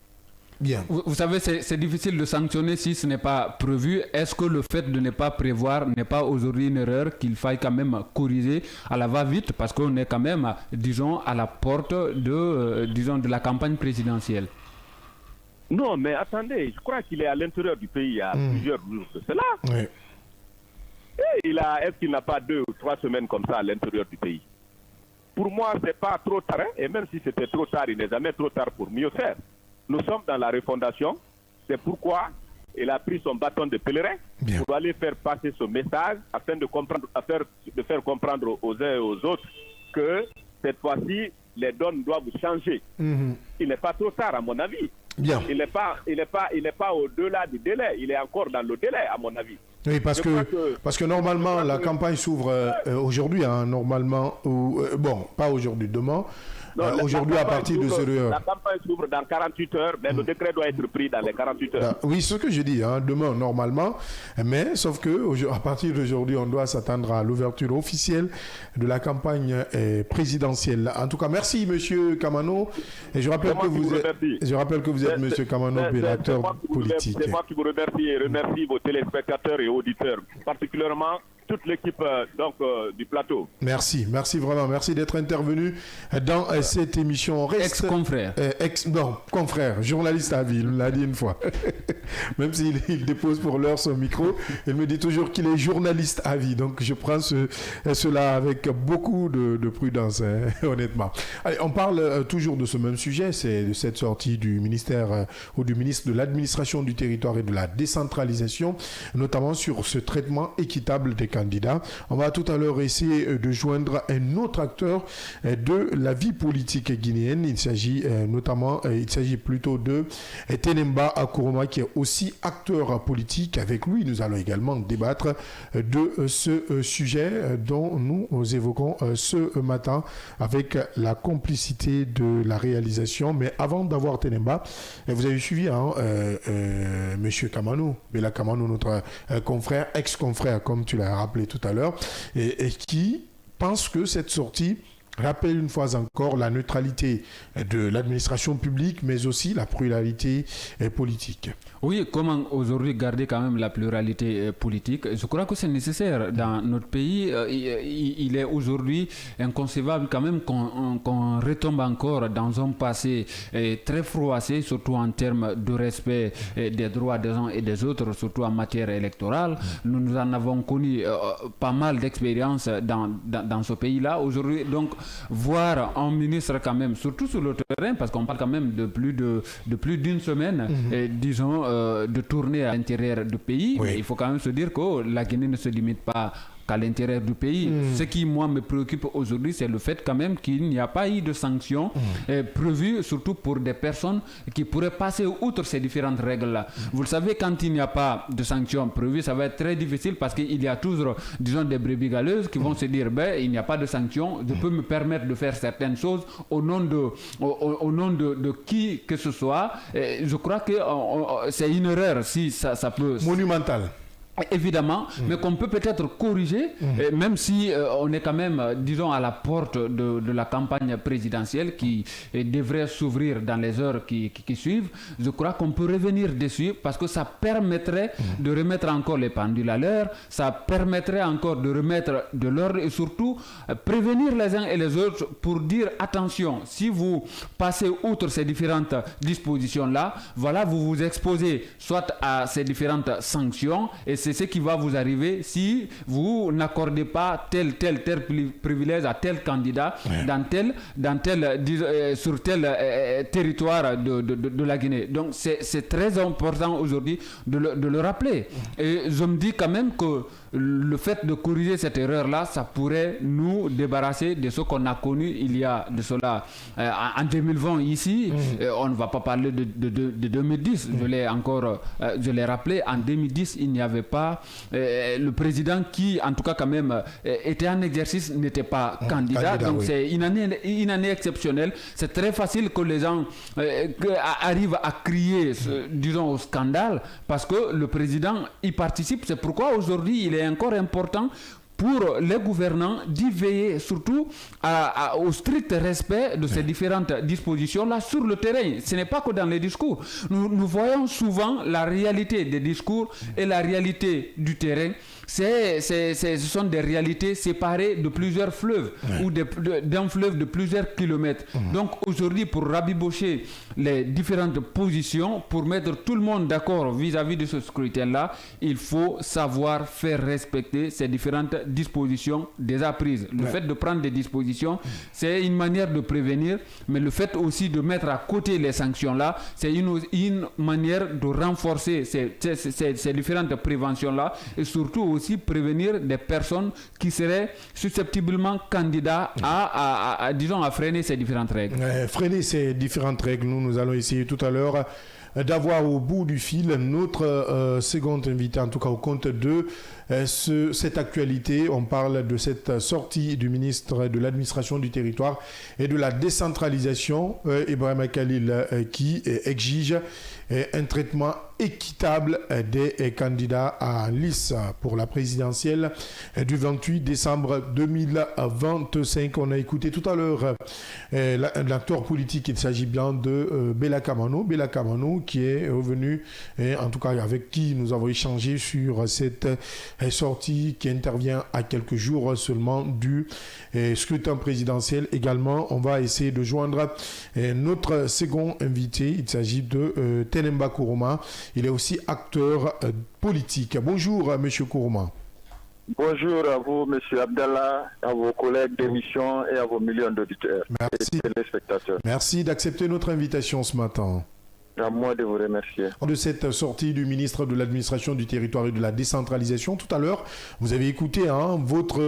Bien. Vous savez, c'est difficile de sanctionner si ce n'est pas prévu. Est-ce que le fait de ne pas prévoir n'est pas aujourd'hui une erreur qu'il faille quand même corriger à la va-vite, parce qu'on est quand même, disons, à la porte de la campagne présidentielle? Non, mais attendez, je crois qu'il est à l'intérieur du pays il y a plusieurs jours de cela. Oui. Et est-ce qu'il n'a pas 2 ou 3 semaines comme ça à l'intérieur du pays? Pour moi, ce n'est pas trop tard, hein, et même si c'était trop tard, il n'est jamais trop tard pour mieux faire. Nous sommes dans la refondation, c'est pourquoi il a pris son bâton de pèlerin pour aller faire passer ce message afin de faire comprendre aux uns et aux autres que cette fois-ci, les donnes doivent changer. Il n'est pas trop tard, à mon avis. Bien. Il n'est pas au-delà du délai. Il est encore dans le délai, à mon avis. Oui, parce que normalement, la campagne s'ouvre aujourd'hui, hein, normalement, bon, pas aujourd'hui, demain. Aujourd'hui, à partir de 0 heure. La campagne s'ouvre dans 48 heures, mais le décret doit être pris dans les 48 heures. Oui, c'est ce que je dis, hein, demain, normalement. Mais, sauf que à partir d'aujourd'hui, on doit s'attendre à l'ouverture officielle de la campagne présidentielle. En tout cas, merci, monsieur Kamano. Et je rappelle que vous êtes monsieur Kamano, l'acteur politique. C'est moi qui vous remercie et remercie vos téléspectateurs et auditeurs, particulièrement toute l'équipe du plateau. Merci vraiment. Merci d'être intervenu dans cette émission. Ex-confrère. Confrère, journaliste à vie, il l'a dit une fois. Même s'il dépose pour l'heure son micro, il me dit toujours qu'il est journaliste à vie. Donc je prends cela avec beaucoup de prudence, hein, honnêtement. Allez, on parle toujours de ce même sujet, c'est de cette sortie du ministère ou du ministre de l'administration du territoire et de la décentralisation, notamment sur ce traitement équitable des candidats. On va tout à l'heure essayer de joindre un autre acteur de la vie politique guinéenne. Il s'agit plutôt de Tenemba Akouroma, qui est aussi acteur politique. Avec lui, nous allons également débattre de ce sujet dont nous évoquons ce matin avec la complicité de la réalisation. Mais avant d'avoir Tenemba, vous avez suivi monsieur Kamano, Bella Kamano, notre confrère, ex-confrère, comme tu l'as rappelé tout à l'heure, et qui pense que cette sortie rappelle une fois encore la neutralité de l'administration publique, mais aussi la pluralité politique. Oui, comment aujourd'hui garder quand même la pluralité politique? Je crois que c'est nécessaire dans notre pays. Il est aujourd'hui inconcevable quand même qu'on retombe encore dans un passé très froissé, surtout en termes de respect des droits des uns et des autres, surtout en matière électorale. Nous en avons connu pas mal d'expériences dans ce pays-là. Aujourd'hui, donc, voir un ministre quand même, surtout sur le terrain, parce qu'on parle quand même de plus d'une semaine, disons, de tourner à l'intérieur du pays. Oui. Mais il faut quand même se dire que la Guinée ne se limite pas qu'à l'intérieur du pays. Ce qui, moi, me préoccupe aujourd'hui, c'est le fait quand même qu'il n'y a pas eu de sanctions prévues, surtout pour des personnes qui pourraient passer outre ces différentes règles-là. Vous le savez, quand il n'y a pas de sanctions prévues, ça va être très difficile parce qu'il y a toujours, disons, des brebis galeuses qui vont se dire, il n'y a pas de sanctions, je peux me permettre de faire certaines choses au nom de qui que ce soit. Je crois que c'est une erreur si ça peut... Monumental. Évidemment, mais qu'on peut peut-être corriger, même si on est quand même, disons, à la porte de la campagne présidentielle qui devrait s'ouvrir dans les heures qui suivent. Je crois qu'on peut revenir dessus parce que ça permettrait de remettre encore les pendules à l'heure, ça permettrait encore de remettre de l'ordre et surtout prévenir les uns et les autres pour dire attention, si vous passez outre ces différentes dispositions-là, voilà, vous vous exposez soit à ces différentes sanctions et c'est ce qui va vous arriver si vous n'accordez pas tel privilège à tel candidat sur tel territoire de la Guinée. Donc c'est très important aujourd'hui de le rappeler. Et je me dis quand même que le fait de corriger cette erreur-là, ça pourrait nous débarrasser de ce qu'on a connu il y a de cela en 2020 ici. On ne va pas parler de 2010. Je l'ai rappelé, en 2010, il n'y avait pas le président qui, en tout cas quand même, était en exercice, n'était pas candidat. Donc c'est une année exceptionnelle. C'est très facile que les gens arrivent à crier, disons, au scandale, parce que le président y participe. C'est pourquoi aujourd'hui, il est encore important pour les gouvernants d'y veiller surtout au strict respect de ces différentes dispositions-là sur le terrain. Ce n'est pas que dans les discours. Nous voyons souvent la réalité des discours et la réalité du terrain ce sont des réalités séparées de plusieurs fleuves ou d'un fleuve de plusieurs kilomètres. Donc aujourd'hui, pour rabibocher les différentes positions, pour mettre tout le monde d'accord vis-à-vis de ce scrutin-là, il faut savoir faire respecter ces différentes dispositions déjà prises. Le fait de prendre des dispositions, c'est une manière de prévenir, mais le fait aussi de mettre à côté les sanctions-là, c'est une manière de renforcer ces différentes préventions-là et surtout aussi prévenir des personnes qui seraient susceptiblement candidats disons, à freiner ces différentes règles. Freiner ces différentes règles, nous allons essayer tout à l'heure d'avoir au bout du fil notre second invité, en tout cas au compte de cette actualité. On parle de cette sortie du ministre de l'administration du territoire et de la décentralisation, Ibrahima Khalil, qui exige un traitement équitable des candidats à lice pour la présidentielle du 28 décembre 2025. On a écouté tout à l'heure l'acteur politique, il s'agit bien de Bella Kamano. Bella Kamano qui est revenu, en tout cas avec qui nous avons échangé sur cette sortie qui intervient à quelques jours seulement du scrutin présidentiel. Également, on va essayer de joindre notre second invité, il s'agit de Tenemba Kourouma. Il est aussi acteur politique. Bonjour, Monsieur Kourouma. Bonjour à vous, Monsieur Abdallah, à vos collègues d'émission et à vos millions d'auditeurs et téléspectateurs. Merci d'accepter notre invitation ce matin. À moi de vous remercier. De cette sortie du ministre de l'administration du territoire et de la décentralisation, tout à l'heure, vous avez écouté votre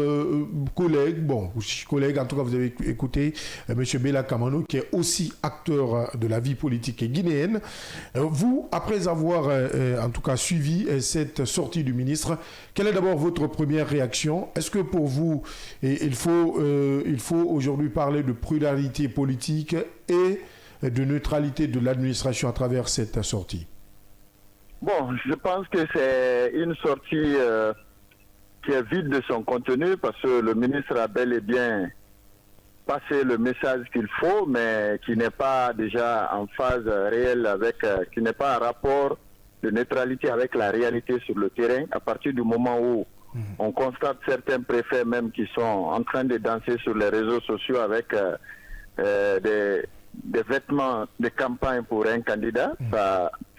collègue, en tout cas vous avez écouté M. Bella Kamano, qui est aussi acteur de la vie politique guinéenne. Vous, après avoir en tout cas suivi cette sortie du ministre, quelle est d'abord votre première réaction? Est-ce que pour vous, il faut aujourd'hui parler de pluralité politique et de neutralité de l'administration à travers cette sortie? Bon, je pense que c'est une sortie qui est vide de son contenu parce que le ministre a bel et bien passé le message qu'il faut, mais qui n'est pas déjà en phase réelle qui n'est pas en rapport de neutralité avec la réalité sur le terrain. À partir du moment où on constate certains préfets même qui sont en train de danser sur les réseaux sociaux avec des vêtements de campagne pour un candidat,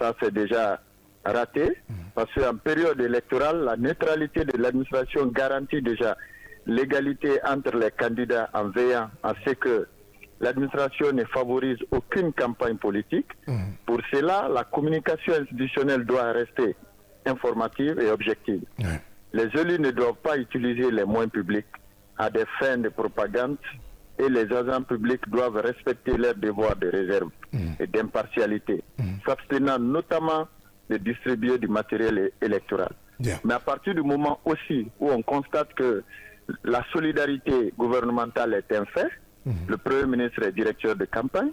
ça c'est déjà raté, parce qu'en période électorale, la neutralité de l'administration garantit déjà l'égalité entre les candidats en veillant à ce que l'administration ne favorise aucune campagne politique. Pour cela, la communication institutionnelle doit rester informative et objective. Les élus ne doivent pas utiliser les moyens publics à des fins de propagande et les agents publics doivent respecter leurs devoirs de réserve et d'impartialité, s'abstenant notamment de distribuer du matériel électoral. Mais à partir du moment aussi où on constate que la solidarité gouvernementale est un fait, le Premier ministre est directeur de campagne,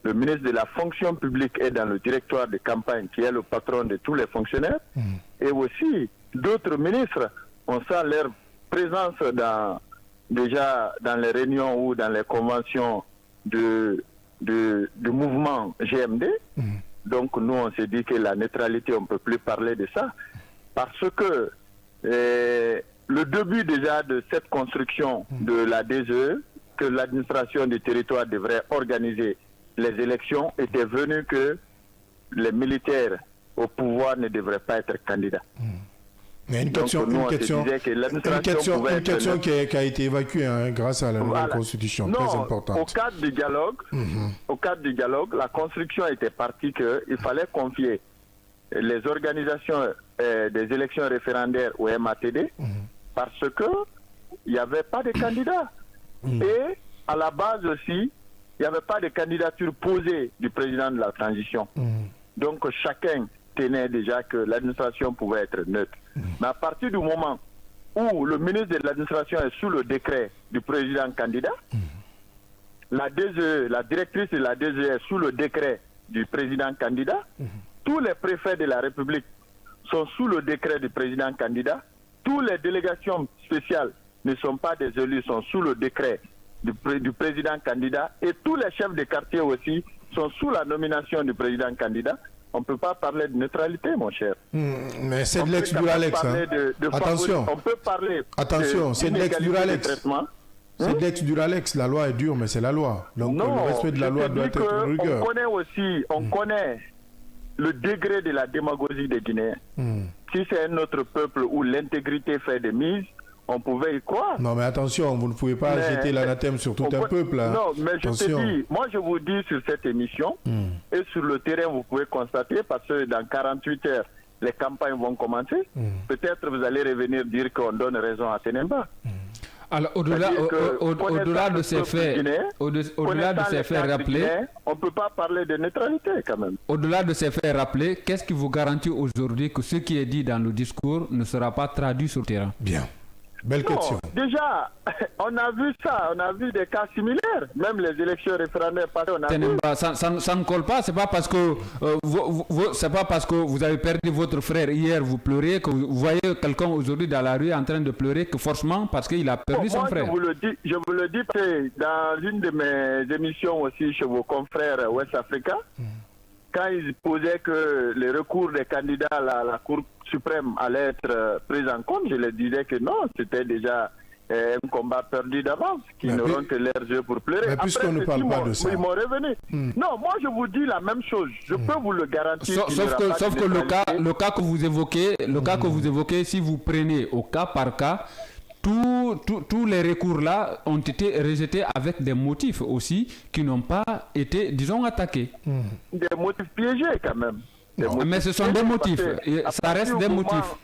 le ministre de la fonction publique est dans le directoire de campagne qui est le patron de tous les fonctionnaires, et aussi d'autres ministres, on sent leur présence déjà dans les réunions ou dans les conventions du mouvement GMD. Donc nous, on s'est dit que la neutralité, on ne peut plus parler de ça. Parce que le début déjà de cette construction de la DGE, que l'administration du territoire devrait organiser les élections, était venu que les militaires au pouvoir ne devraient pas être candidats. Mais une question qui a été évacuée grâce à la nouvelle constitution, très importante. Au cadre du dialogue, la construction était partie qu'il fallait confier les organisations des élections référendaires au MATD parce qu'il n'y avait pas de candidats. Et à la base aussi, il n'y avait pas de candidature posée du président de la transition. Donc chacun tenait déjà que l'administration pouvait être neutre. Mais à partir du moment où le ministre de l'administration est sous le décret du président candidat, la DGE, la directrice de la DGE est sous le décret du président candidat, tous les préfets de la République sont sous le décret du président candidat, toutes les délégations spéciales ne sont pas des élus, sont sous le décret du président candidat, et tous les chefs de quartier aussi sont sous la nomination du président candidat. On ne peut pas parler de neutralité, mon cher. Mais c'est de l'ex-Duralex. Attention. On peut parler. Attention, c'est de l'ex-Duralex. C'est de l'ex-Duralex. La loi est dure, mais c'est la loi. Donc le respect de la loi doit être une rigueur. On connaît le degré de la démagogie des Guinéens. Si c'est un autre peuple où l'intégrité fait des mises, on pouvait y croire. Non, mais attention, vous ne pouvez pas jeter l'anathème sur tout un peuple. Hein. Non, mais je te dis, moi je vous dis sur cette émission, et sur le terrain, vous pouvez constater, parce que dans 48 heures, les campagnes vont commencer. Peut-être vous allez revenir dire qu'on donne raison à Tenemba. Alors, au-delà de ces faits, au-delà de ces faits rappelés, on ne peut pas parler de neutralité quand même. Au-delà de ces faits rappelés, qu'est-ce qui vous garantit aujourd'hui que ce qui est dit dans le discours ne sera pas traduit sur le terrain? Bien. Belle question. Déjà, on a vu ça, on a vu des cas similaires. Même les élections référendaires passées, on a vu. Ça ne colle pas. C'est pas parce que c'est pas parce que vous avez perdu votre frère hier, vous pleurez, que vous voyez quelqu'un aujourd'hui dans la rue en train de pleurer, que forcément parce qu'il a perdu son frère. Je vous le dis parce que dans une de mes émissions aussi chez vos confrères West Africa, quand ils posaient que les recours des candidats à la Cour suprême allait être prise en compte, je leur disais que non, c'était déjà un combat perdu d'avance, qu'ils n'auront que leurs yeux pour pleurer. Mais puisqu'on ne parle pas de ça. Ils m'ont revenu. Non, moi je vous dis la même chose. Je peux vous le garantir. Sauf que le cas que vous évoquez, si vous prenez au cas par cas, tous les recours là ont été rejetés avec des motifs aussi qui n'ont pas été, disons, attaqués. Des motifs piégés quand même. Mais ce sont des motifs, ça reste des motifs.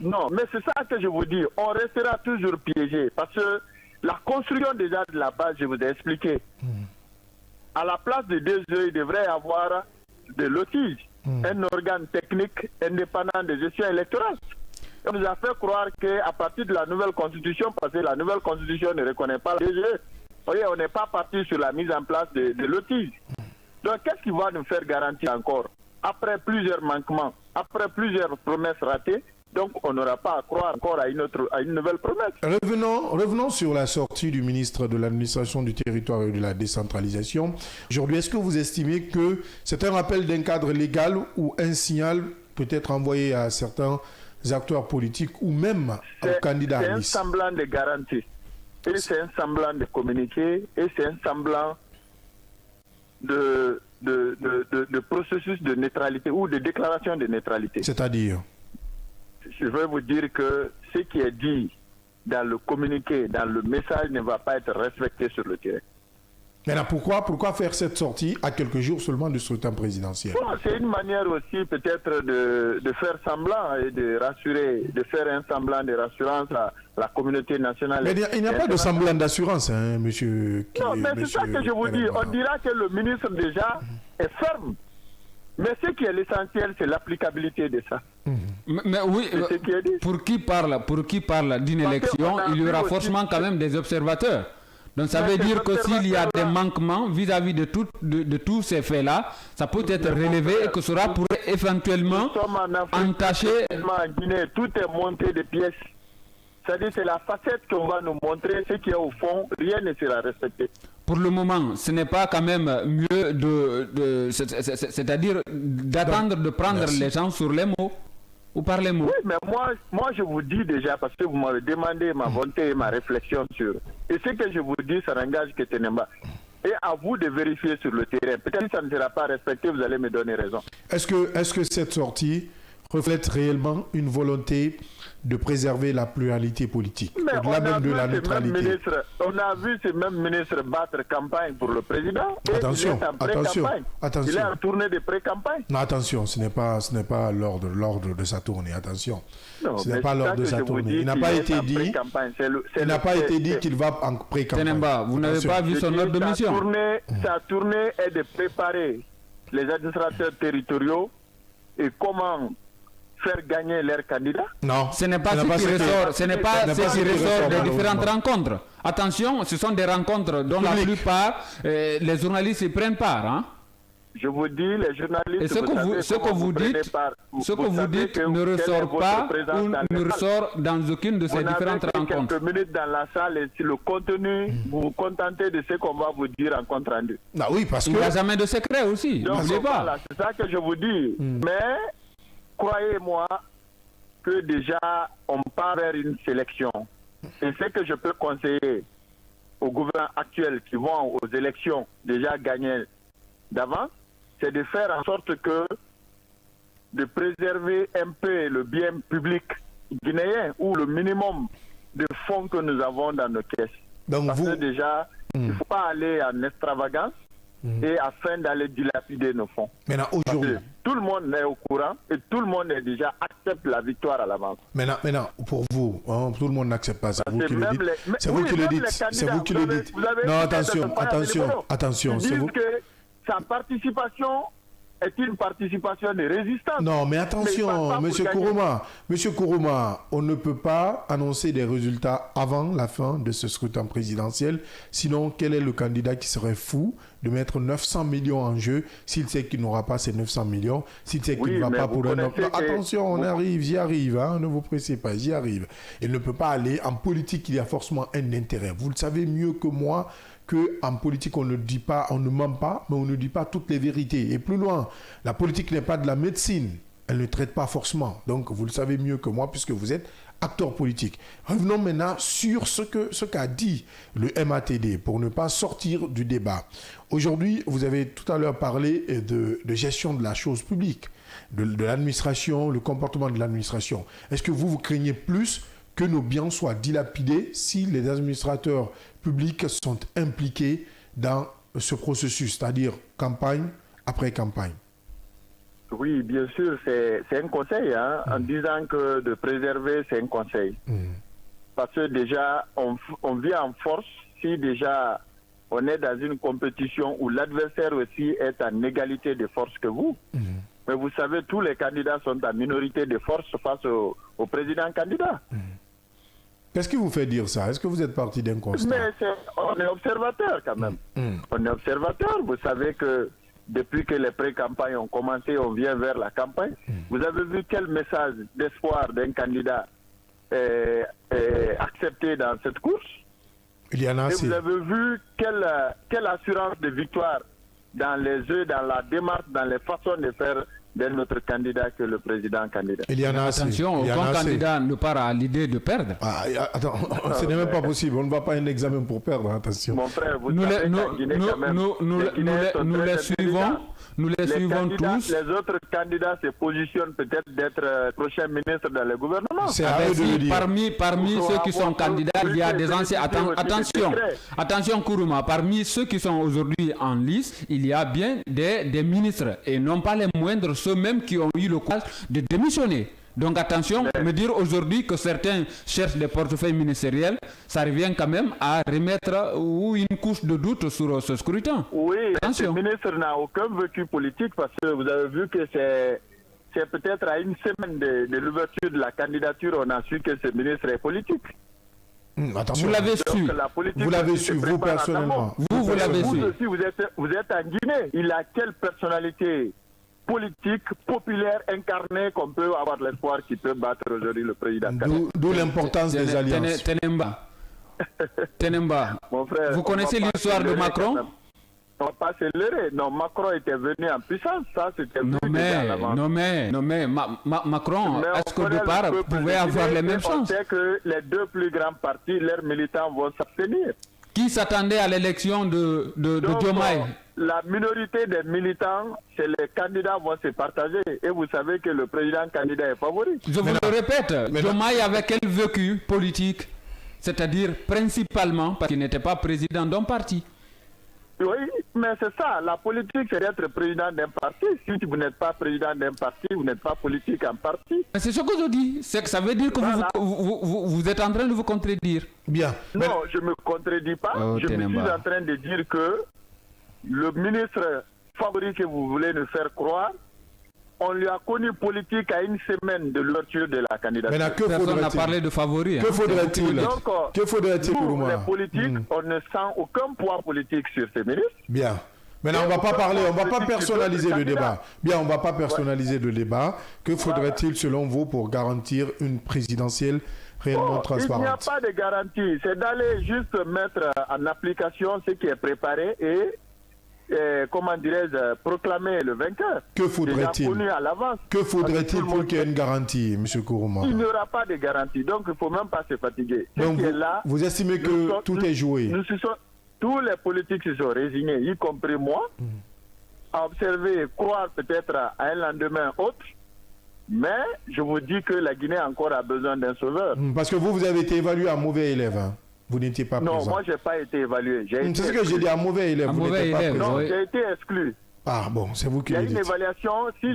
Non, mais c'est ça que je vous dis, on restera toujours piégé parce que la construction déjà de la base, je vous ai expliqué. À la place de 2 yeux, il devrait y avoir de l'OTIG, un organe technique indépendant de gestion électorale. On nous a fait croire qu'à partir de la nouvelle constitution, parce que la nouvelle constitution ne reconnaît pas la DGE, voyez, on n'est pas parti sur la mise en place de l'OTIG. Donc qu'est-ce qui va nous faire garantir encore? Après plusieurs manquements, après plusieurs promesses ratées, donc on n'aura pas à croire encore à une nouvelle promesse. Revenons sur la sortie du ministre de l'administration du territoire et de la décentralisation. Aujourd'hui, est-ce que vous estimez que c'est un rappel d'un cadre légal ou un signal peut-être envoyé à certains acteurs politiques ou même aux candidats à liste? C'est un semblant de garantie, et c'est un semblant de communiquer, et c'est un semblant de processus de neutralité ou de déclaration de neutralité. C'est-à-dire? Je veux vous dire que ce qui est dit dans le communiqué, dans le message ne va pas être respecté sur le terrain. Maintenant, pourquoi faire cette sortie à quelques jours seulement du scrutin présidentiel? C'est une manière aussi peut-être de faire semblant et de rassurer, de faire un semblant de rassurance à la communauté nationale. Mais il n'y a pas de semblant d'assurance, hein, monsieur. Non, mais c'est ça que je vous dis. On dira que le ministre déjà est ferme. Mais ce qui est l'essentiel, c'est l'applicabilité de ça. Mais oui, pour qui parle d'une élection, il y aura forcément quand même des observateurs. Donc ça veut dire que s'il y a des manquements vis-à-vis de tous ces faits-là, ça peut être relevé et que cela pourrait éventuellement entacher. En Guinée, tout est monté de pièces. C'est-à-dire c'est la facette qu'on va nous montrer, ce qui est au fond, rien ne sera respecté. Pour le moment, ce n'est pas quand même mieux c'est-à-dire d'attendre de prendre les gens sur les mots ou par les mots. Oui, mais moi je vous dis déjà, parce que vous m'avez demandé ma volonté et ma réflexion sur. Et ce que je vous dis, ça n'engage que Tenemba. Et à vous de vérifier sur le terrain. Peut-être que ça ne sera pas respecté, vous allez me donner raison. Est-ce que cette sortie reflète réellement une volonté de préserver la pluralité politique, au-delà même de la neutralité? On a vu ces mêmes ministres battre campagne pour le président. Attention. Il est en tournée de pré-campagne. Non, attention, ce n'est pas l'ordre de sa tournée. Attention, non, ce n'est pas l'ordre de sa tournée. Il n'a pas été dit. Il n'a pas été dit qu'il va en pré-campagne. Tenemba, vous n'avez pas vu son ordre de mission. Sa tournée est de préparer les administrateurs territoriaux et comment faire gagner leurs candidats. Non, ce n'est pas ce qui ressort des différentes rencontres. Attention, ce sont des rencontres dont la plupart les journalistes y prennent part. Hein? je vous dis, les journalistes... Et ce que vous dites ne ressort pas ou ne ressort dans aucune de ces différentes rencontres. Quelques minutes dans la salle et si le contenu, vous vous contentez de ce qu'on va vous dire en compte rendu. Ah oui, parce que... Il n'y a jamais de secret aussi, n'oubliez pas. Voilà, c'est ça que je vous dis. Mais, croyez-moi, que déjà, on part vers une sélection. Et ce que je peux conseiller aux gouvernements actuels qui vont aux élections déjà gagner d'avance, c'est de faire en sorte que de préserver un peu le bien public guinéen ou le minimum de fonds que nous avons dans nos caisses. Donc parce que déjà, il ne faut pas aller en extravagance et afin d'aller dilapider nos fonds. Maintenant, aujourd'hui... Tout le monde est au courant et tout le monde est déjà accepte la victoire à l'avance. Maintenant, pour vous, hein, tout le monde n'accepte pas. C'est vous qui le dites. C'est vous qui le dites. C'est vous qui le dites. Non, attention. C'est vous que sa participation est une participation de résistance. Non, mais attention, Monsieur Kourouma, on ne peut pas annoncer des résultats avant la fin de ce scrutin présidentiel. Sinon, quel est le candidat qui serait fou de mettre 900 millions en jeu s'il sait qu'il n'aura pas ces 900 millions, s'il sait qu'il ne va pas pour un autre. Attention, j'y arrive, hein, ne vous pressez pas, j'y arrive. Il ne peut pas aller. En politique, il y a forcément un intérêt. Vous le savez mieux que moi. Qu'en politique, on ne ment pas, mais on ne dit pas toutes les vérités. Et plus loin, la politique n'est pas de la médecine. Elle ne traite pas forcément. Donc, vous le savez mieux que moi, puisque vous êtes acteur politique. Revenons maintenant sur ce qu'a dit le MATD, pour ne pas sortir du débat. Aujourd'hui, vous avez tout à l'heure parlé de gestion de la chose publique, de l'administration, le comportement de l'administration. Est-ce que vous craignez plus que nos biens soient dilapidés si les administrateurs publics sont impliqués dans ce processus, c'est-à-dire campagne après campagne? Oui, bien sûr, c'est un conseil, hein, en disant que de préserver, c'est un conseil. Parce que déjà, on vient en force si déjà on est dans une compétition où l'adversaire aussi est en égalité de force que vous. Mais vous savez, tous les candidats sont en minorité de force face au président candidat. Qu'est-ce qui vous fait dire ça? Est-ce que vous êtes parti d'un constat? Mais on est observateur quand même. On est observateur. Vous savez que depuis que les pré-campagnes ont commencé, on vient vers la campagne. Vous avez vu quel message d'espoir d'un candidat est accepté dans cette course? Il y en a assez. Et vous avez vu quelle assurance de victoire dans les jeux, dans la démarche, dans les façons de faire de notre candidat que le président candidat. Il y en a assez. Attention, aucun candidat ne part à l'idée de perdre. Attends, ce n'est même pas possible. On ne va pas un examen pour perdre, attention. Mon frère, vous savez qu'en Guinée, quand même, nous les suivons tous. Les autres candidats se positionnent peut-être d'être prochain ministre dans le gouvernement. C'est à eux de le dire. Parmi ceux qui sont candidats, il y a des anciens. Attention Kourouma, parmi ceux qui sont aujourd'hui en lice, il y a bien des ministres et non pas les moindres, ceux même qui ont eu le courage de démissionner. Donc attention, me dire aujourd'hui que certains cherchent des portefeuilles ministériels, ça revient quand même à remettre une couche de doute sur ce scrutin. Oui, attention. Ce ministre n'a aucun vécu politique parce que vous avez vu que c'est peut-être à une semaine de l'ouverture de la candidature, on a su que ce ministre est politique. Attention. Vous l'avez su. Vous l'avez su, vous personnellement. Vous l'avez su. Vous aussi, vous êtes en Guinée. Il a quelle personnalité politique, populaire, incarnée qu'on peut avoir l'espoir qu'il peut battre aujourd'hui le président. D'où l'importance des alliances. Tenemba. Mon frère, vous connaissez l'histoire de Macron? On va pas s'élever. Non, Macron était venu en puissance. Ça, c'était Non mais Macron, est-ce qu'au départ, pouvait avoir les mêmes chances? On sait que les deux plus grands partis, leurs militants vont s'abstenir. Qui s'attendait à l'élection de Diomaye? La minorité des militants, c'est les candidats vont se partager. Et vous savez que le président candidat est favori. Je vous le répète, Diomaye avait quel vécu politique? C'est-à-dire principalement parce qu'il n'était pas président d'un parti. Oui, mais c'est ça. La politique, c'est d'être président d'un parti. Si vous n'êtes pas président d'un parti, vous n'êtes pas politique en parti. Mais c'est ce que je dis. C'est que ça veut dire que vous êtes en train de vous contredire. Bien. Non, je ne me contredis pas. Je me suis en train de dire que le ministre favori que vous voulez nous faire croire, on lui a connu politique à une semaine de l'ouverture de la candidature. Personne n'a parlé de favori. Que faudrait-il? Donc, nous, les politiques, on ne sent aucun poids politique sur ces ministres. Bien. Maintenant, on ne va pas personnaliser le débat. Bien, on ne va pas personnaliser le débat. Que faudrait-il, selon vous, pour garantir une présidentielle réellement transparente? Il n'y a pas de garantie. C'est d'aller juste mettre en application ce qui est préparé et comment dirais-je, proclamer le vainqueur. Que faudrait-il? Que faudrait-il pour qu'il y ait une garantie, M. Kourouma? Il n'y aura pas de garantie, donc il ne faut même pas se fatiguer. Donc vous estimez que tout est joué? Tous les politiques se sont résignés, y compris moi, à observer, croire peut-être à un lendemain autre, mais je vous dis que la Guinée encore a besoin d'un sauveur. Parce que vous avez été évalué en mauvais élève, hein? Vous n'étiez pas présent. Non, moi je n'ai pas été évalué. C'est ce que j'ai dit, un mauvais élève. Vous n'étiez pas présent. Non, j'ai été exclu. Ah bon, c'est vous qui le dites. Il y a une évaluation, si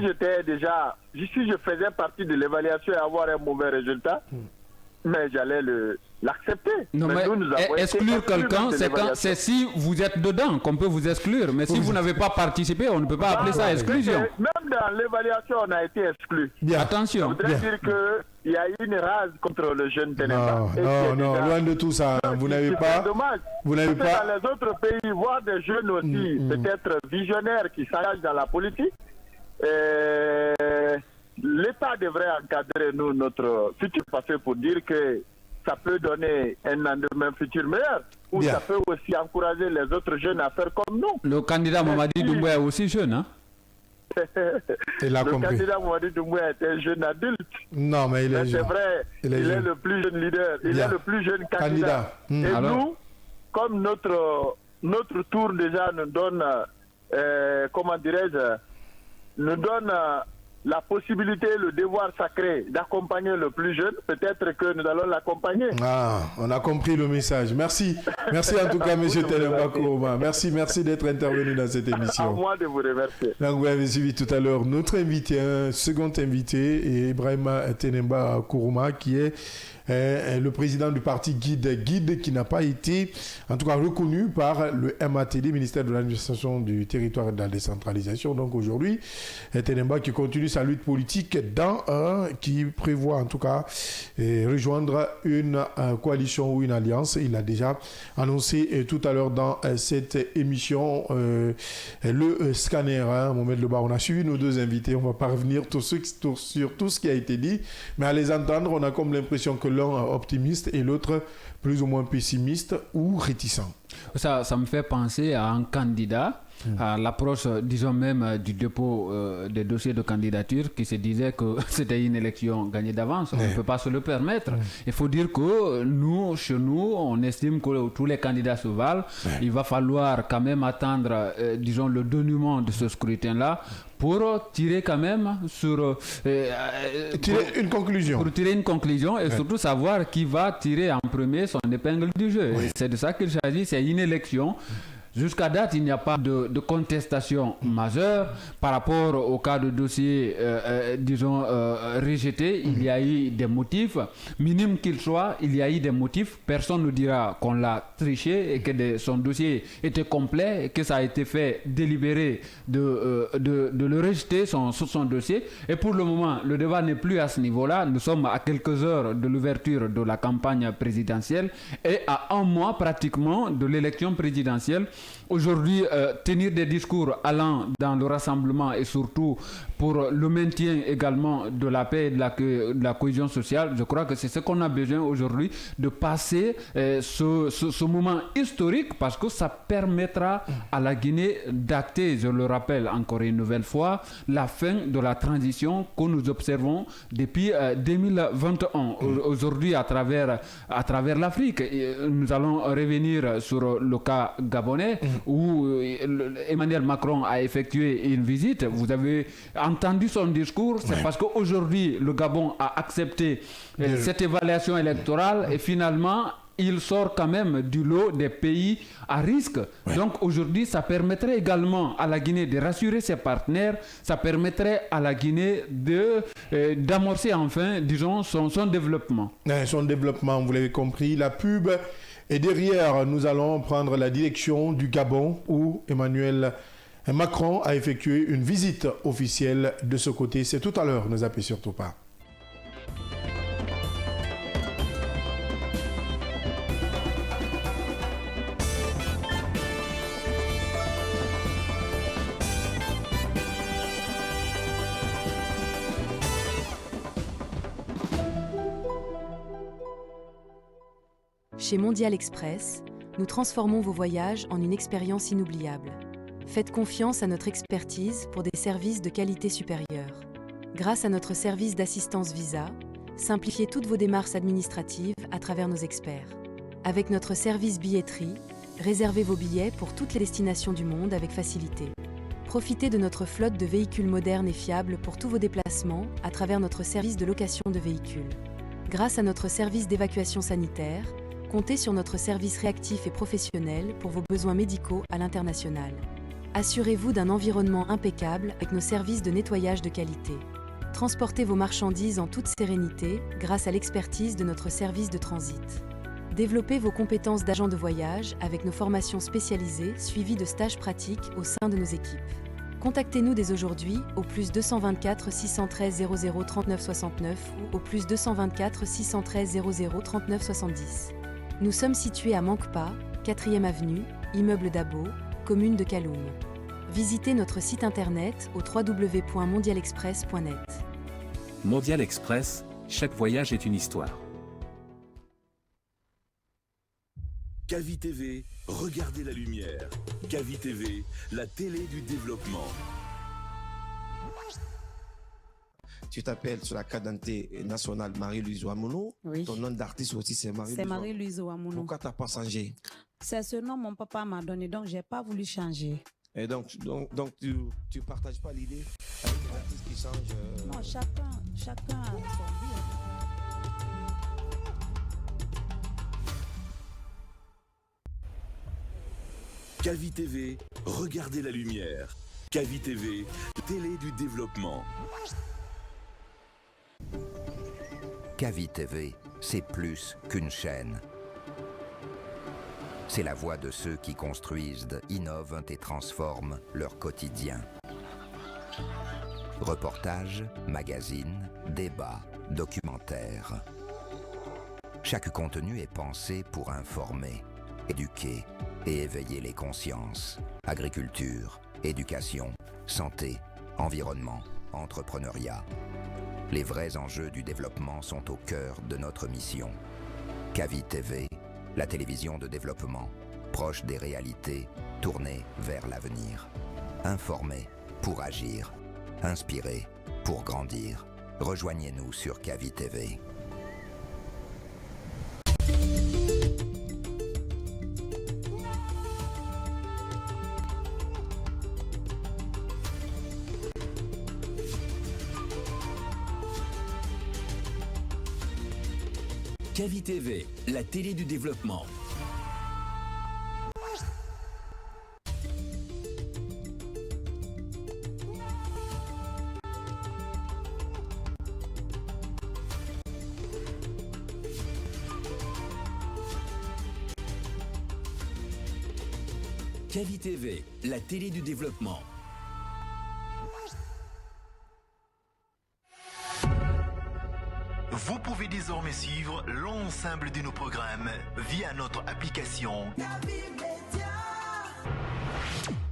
je faisais partie de l'évaluation et avoir un mauvais résultat, mais j'allais l'accepter. Non, mais exclure quelqu'un, c'est si vous êtes dedans qu'on peut vous exclure. Mais si vous n'avez pas participé, on ne peut pas appeler ça exclusion. Même dans l'évaluation, on a été exclu. Bien. Attention. Ça voudrait dire qu'il y a une rase contre le jeune Ténéba. Non, loin de tout ça. Vous n'avez pas... C'est dommage. Vous n'avez pas... Dans les autres pays, voir des jeunes aussi, peut-être visionnaires, qui s'engagent dans la politique, l'État devrait encadrer notre futur passé pour dire que ça peut donner un lendemain futur meilleur, ou ça peut aussi encourager les autres jeunes à faire comme nous. Le candidat Mamadi Doumbouya est aussi jeune, hein? Le candidat Mamadi Doumbouya est un jeune adulte. Non, mais il est jeune. C'est vrai, il est le plus jeune leader, il est le plus jeune candidat. Et alors, nous, comme notre tour déjà nous donne, comment dirais-je, nous donne la possibilité, le devoir sacré d'accompagner le plus jeune, peut-être que nous allons l'accompagner. Ah, on a compris le message. Merci. Merci en tout cas, M. Ténéba Kourouma. Merci d'être intervenu dans cette émission. À moi de vous remercier. Donc, vous avez suivi tout à l'heure notre invité, un second invité, Ibrahima Ténéba Kourouma, qui est le président du parti Guide qui n'a pas été, en tout cas, reconnu par le MATD, ministère de l'administration du territoire et de la décentralisation. Donc aujourd'hui, Ténéba qui continue sa lutte politique qui prévoit en tout cas rejoindre une coalition ou une alliance. Il a déjà annoncé tout à l'heure dans cette émission le scanner. Mohamed Leba, on a suivi nos deux invités. On ne va pas revenir sur tout ce qui a été dit, mais à les entendre, on a comme l'impression que l'un optimiste et l'autre plus ou moins pessimiste ou réticent. Ça me fait penser à un candidat, à l'approche, disons même, du dépôt des dossiers de candidature qui se disait que c'était une élection gagnée d'avance. On ne peut pas se le permettre. Il faut dire que nous, chez nous, on estime que tous les candidats se valent. Il va falloir quand même attendre, disons, le dénouement de ce scrutin-là pour tirer quand même tirer une conclusion. Pour tirer une conclusion et surtout savoir qui va tirer en premier son épingle du jeu. C'est de ça qu'il s'agit, c'est une élection. Jusqu'à date, il n'y a pas de contestation majeure par rapport au cas de dossier, disons, rejeté. Il y a eu des motifs, minimes qu'ils soient, il y a eu des motifs. Personne ne dira qu'on l'a triché et que son dossier était complet et que ça a été fait délibéré de le rejeter, son dossier. Et pour le moment, le débat n'est plus à ce niveau-là. Nous sommes à quelques heures de l'ouverture de la campagne présidentielle et à un mois pratiquement de l'élection présidentielle. Aujourd'hui, tenir des discours allant dans le rassemblement et surtout pour le maintien également de la paix et de la cohésion sociale, je crois que c'est ce qu'on a besoin aujourd'hui, de passer ce moment historique, parce que ça permettra à la Guinée d'acter, je le rappelle encore une nouvelle fois, la fin de la transition que nous observons depuis 2021. Aujourd'hui, à travers l'Afrique, nous allons revenir sur le cas gabonais, où Emmanuel Macron a effectué une visite. Vous avez entendu son discours, c'est parce qu'aujourd'hui, le Gabon a accepté cette évaluation électorale et finalement, il sort quand même du lot des pays à risque. Donc aujourd'hui, ça permettrait également à la Guinée de rassurer ses partenaires, ça permettrait à la Guinée d'amorcer enfin, disons, son développement. Son développement, vous l'avez compris, la pub. Et derrière, nous allons prendre la direction du Gabon où Emmanuel Macron a effectué une visite officielle de ce côté. C'est tout à l'heure, ne zappez surtout pas. Chez Mondial Express, nous transformons vos voyages en une expérience inoubliable. Faites confiance à notre expertise pour des services de qualité supérieure. Grâce à notre service d'assistance visa, simplifiez toutes vos démarches administratives à travers nos experts. Avec notre service billetterie, réservez vos billets pour toutes les destinations du monde avec facilité. Profitez de notre flotte de véhicules modernes et fiables pour tous vos déplacements à travers notre service de location de véhicules. Grâce à notre service d'évacuation sanitaire, comptez sur notre service réactif et professionnel pour vos besoins médicaux à l'international. Assurez-vous d'un environnement impeccable avec nos services de nettoyage de qualité. Transportez vos marchandises en toute sérénité grâce à l'expertise de notre service de transit. Développez vos compétences d'agent de voyage avec nos formations spécialisées suivies de stages pratiques au sein de nos équipes. Contactez-nous dès aujourd'hui au plus 224 613 00 39 69 ou au plus 224 613 00 39 70. Nous sommes situés à Mankpa, 4e avenue, immeuble Dabo, commune de Kaloum. Visitez notre site internet au www.mondialexpress.net. Mondial Express, chaque voyage est une histoire. Kavi TV, regardez la lumière. Kavi TV, la télé du développement. Tu t'appelles sur la carte d'identité nationale Marie-Louise Ouamounou. Oui. Ton nom d'artiste aussi c'est Marie-Louise. C'est Marie-Louise Ouamounou. Pourquoi tu n'as pas changé? C'est ce nom que mon papa m'a donné, donc je n'ai pas voulu changer. Et donc tu partages pas l'idée avec les artistes qui changent Non, chacun a son vie. Kavi TV, regardez la lumière. Kavi TV, télé du développement. Kavi TV, c'est plus qu'une chaîne. C'est la voix de ceux qui construisent, innovent et transforment leur quotidien. Reportages, magazines, débats, documentaires. Chaque contenu est pensé pour informer, éduquer et éveiller les consciences. Agriculture, éducation, santé, environnement, entrepreneuriat. Les vrais enjeux du développement sont au cœur de notre mission. Kavi TV, la télévision de développement, proche des réalités, tournée vers l'avenir. Informé pour agir, inspiré pour grandir. Rejoignez-nous sur Kavi TV. Kavi TV, la télé du développement. Kavi TV, la télé du développement. Vous pouvez désormais suivre l'ensemble de nos programmes via notre application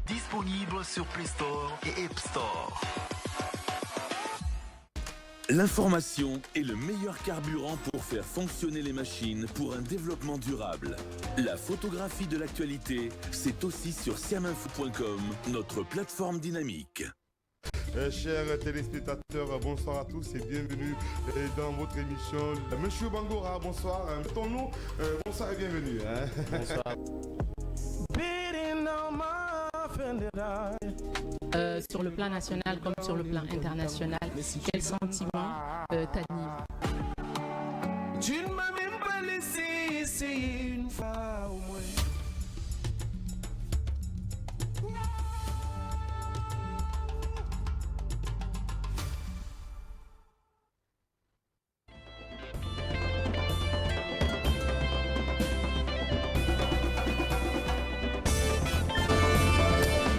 disponible sur Play Store et App Store. L'information est le meilleur carburant pour faire fonctionner les machines pour un développement durable. La photographie de l'actualité, c'est aussi sur siaminfo.com, notre plateforme dynamique. Chers téléspectateurs, bonsoir à tous et bienvenue dans votre émission. Monsieur Bangora, bonsoir. Mettons-nous, bonsoir et bienvenue. Bonsoir. Sur le plan national comme sur le plan international, quel sentiment t'anime? Tu ne m'as même pas laissé essayer une fois au moins.